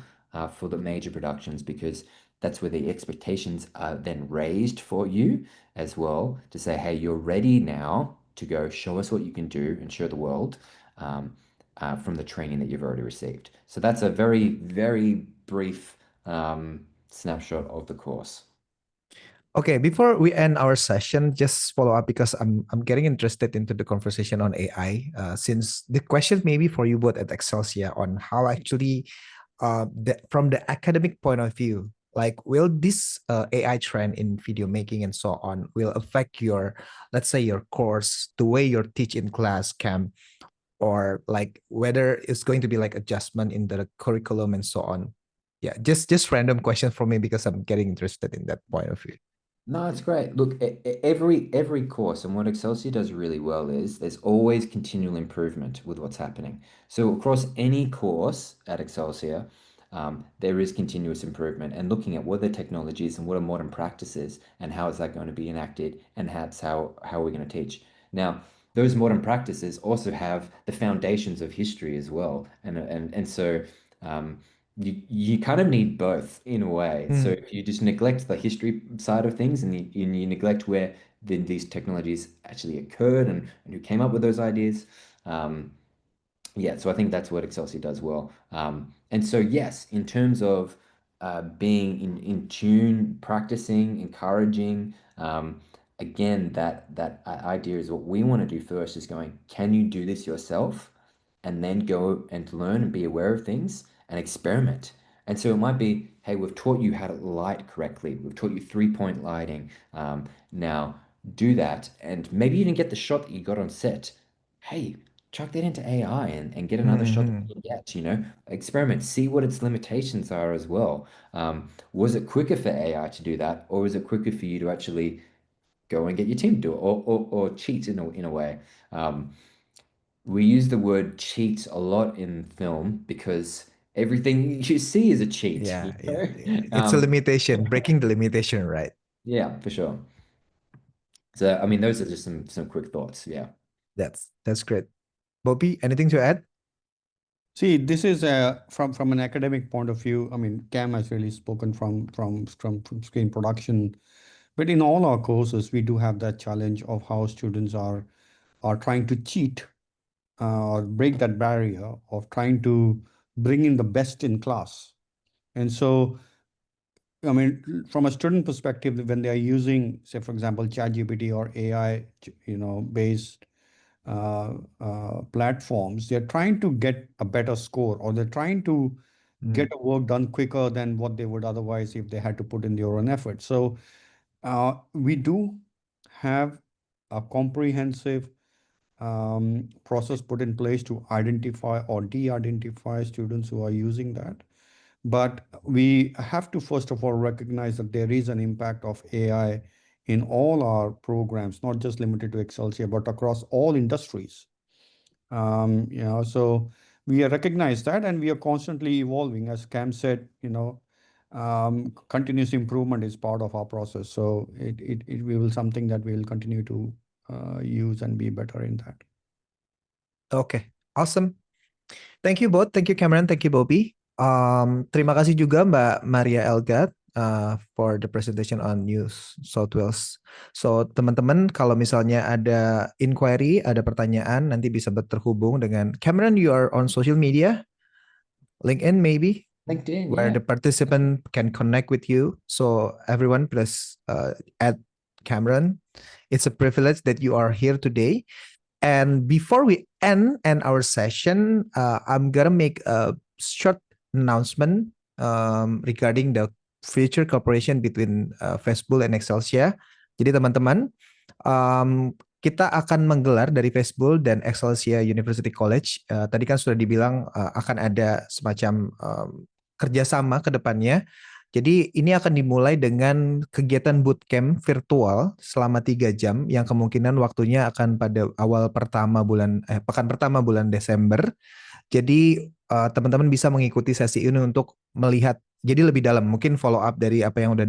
Speaker 9: for the major productions, because that's where the expectations are then raised for you as well, to say, hey, you're ready now to go show us what you can do and show the world from the training that you've already received. So that's a very, very brief snapshot of the course.
Speaker 1: Okay, before we end our session, just follow up because I'm getting interested into the conversation on AI. Since the question maybe for you both at Excelsia on how actually, from the academic point of view, like will this AI trend in video making and so on will affect your, let's say your course, the way you teach in class, Cam, or like whether it's going to be like adjustment in the curriculum and so on. Yeah, just random question for me because I'm getting interested in that point of view.
Speaker 9: No, it's great. Look, every course, and what Excelsior does really well is there's always continual improvement with what's happening. So across any course at Excelsior, there is continuous improvement and looking at what are the technologies and what are modern practices and how is that going to be enacted and how are we going to teach. Now, those modern practices also have the foundations of history as well, and so you kind of need both in a way. So if you just neglect the history side of things and you neglect where these technologies actually occurred and who came up with those ideas, yeah, so I think that's what Excelsior does well. And so yes, in terms of being in tune, practicing, encouraging, again, that idea is what we want to do first is going, can you do this yourself? And then go and learn and be aware of things and experiment. And so it might be, hey, we've taught you how to light correctly. We've taught you 3-point lighting. Now do that. And maybe you didn't get the shot that you got on set. Hey, chuck that into AI and get another shot that you get, experiment, see what its limitations are as well. Was it quicker for AI to do that? Or is it quicker for you to actually go and get your team to do it or cheat in a way? We use the word cheat a lot in film because everything you see is a cheat.
Speaker 1: Yeah, it's a limitation, breaking the limitation, right?
Speaker 9: Yeah, for sure. So, I mean, those are just some quick thoughts. Yeah.
Speaker 1: That's great. Bobby, anything to add?
Speaker 13: See, this is from an academic point of view. I mean, Cam has really spoken from screen production, but in all our courses, we do have that challenge of how students are are trying to cheat or break that barrier of trying to bring in the best in class. And so, I mean, from a student perspective, when they are using, say, for example, ChatGPT or AI, based platforms, they're trying to get a better score, or they're trying to get work done quicker than what they would otherwise if they had to put in their own effort. So we do have a comprehensive process put in place to identify or de-identify students who are using that. But we have to first of all recognize that there is an impact of AI in all our programs, not just limited to Excelsia, but across all industries. So we recognize that, and we are constantly evolving. As Cam said, continuous improvement is part of our process. So it will something that we will continue to use and be better in that.
Speaker 1: Okay, awesome. Thank you both. Thank you Cameron. Thank you Bobby. Terima kasih juga Mbak Maria Elgat for the presentation on New South Wales. So teman-teman kalau misalnya ada inquiry, ada pertanyaan, nanti bisa terhubung dengan Cameron. You are on social media, LinkedIn maybe,
Speaker 9: LinkedIn,
Speaker 1: where the participant can connect with you. So everyone, please add Cameron. It's a privilege that you are here today. And before we end our session, I'm gonna make a short announcement regarding the future cooperation between Fesbul and Excelsia. Jadi teman-teman, kita akan menggelar dari Fesbul dan Excelsia University College. Tadi kan sudah dibilang akan ada semacam kerjasama ke depannya. Jadi ini akan dimulai dengan kegiatan bootcamp virtual selama 3 jam yang kemungkinan waktunya akan pada pekan pertama bulan Desember. Jadi teman-teman bisa mengikuti sesi ini untuk melihat jadi lebih dalam, mungkin follow up dari apa yang udah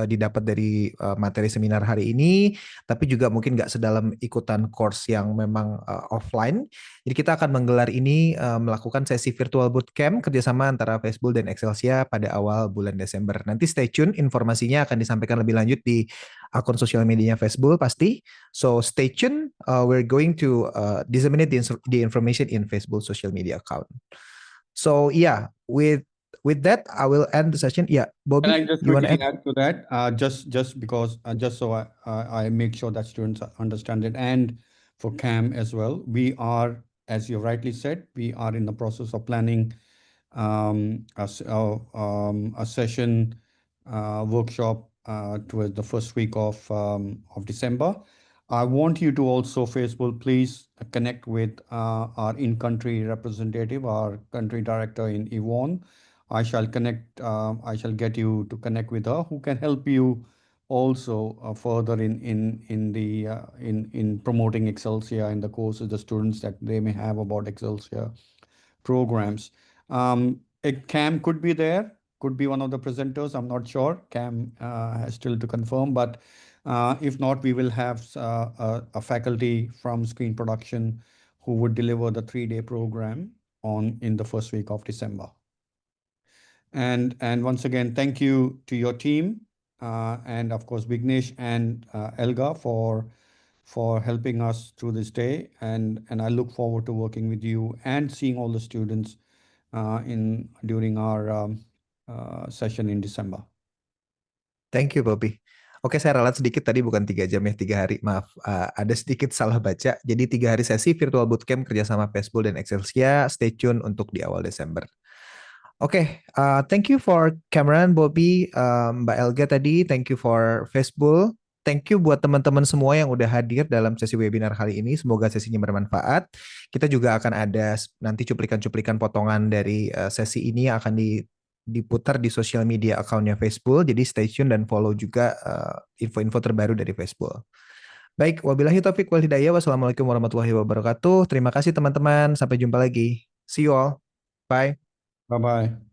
Speaker 1: didapat dari materi seminar hari ini, tapi juga mungkin nggak sedalam ikutan course yang memang offline. Jadi kita akan menggelar ini melakukan sesi virtual bootcamp kerjasama antara Fesbul dan Excelsia pada awal bulan Desember. Nanti stay tune, informasinya akan disampaikan lebih lanjut di akun sosial medianya Fesbul pasti. So stay tune, we're going to disseminate the information in Fesbul social media account. So yeah, with that, I will end the session. Yeah, Bobby,
Speaker 13: Can I just
Speaker 1: you want to
Speaker 13: quickly
Speaker 1: add?
Speaker 13: add to that? Just because, just so I make sure that students understand it, and for Cam as well, we are, as you rightly said, we are in the process of planning a session workshop towards the first week of December. I want you to also, Facebook, please connect with our in-country representative, our country director in Yvonne. I shall get you to connect with her, who can help you also further in promoting Excelsia and the courses, the students that they may have about Excelsia programs. Cam could be there, could be one of the presenters. I'm not sure. Cam has still to confirm, but if not, we will have a faculty from screen production who would deliver the 3-day program in the first week of December. And once again, thank you to your team, and of course Vignesh and Elga for helping us through this day. And I look forward to working with you and seeing all the students during our session in December.
Speaker 1: Thank you, Bobby. Oke, saya ralat sedikit tadi, bukan 3 jam ya, 3 hari. Maaf, ada sedikit salah baca. Jadi 3 hari sesi virtual bootcamp kerjasama Fesbul dan Excelsia. Stay tune untuk di awal Desember. Oke, thank you for Cameron, Bobby, Mbak Elga tadi. Thank you for Fesbul. Thank you buat teman-teman semua yang udah hadir dalam sesi webinar kali ini. Semoga sesinya bermanfaat. Kita juga akan ada nanti cuplikan-cuplikan potongan dari sesi ini yang akan diputar di sosial media account-nya Fesbul. Jadi stay tune dan follow juga info-info terbaru dari Fesbul. Baik, wabillahi taufiq wal hidayah. Wassalamualaikum warahmatullahi wabarakatuh. Terima kasih teman-teman. Sampai jumpa lagi. See you all. Bye.
Speaker 13: Bye-bye.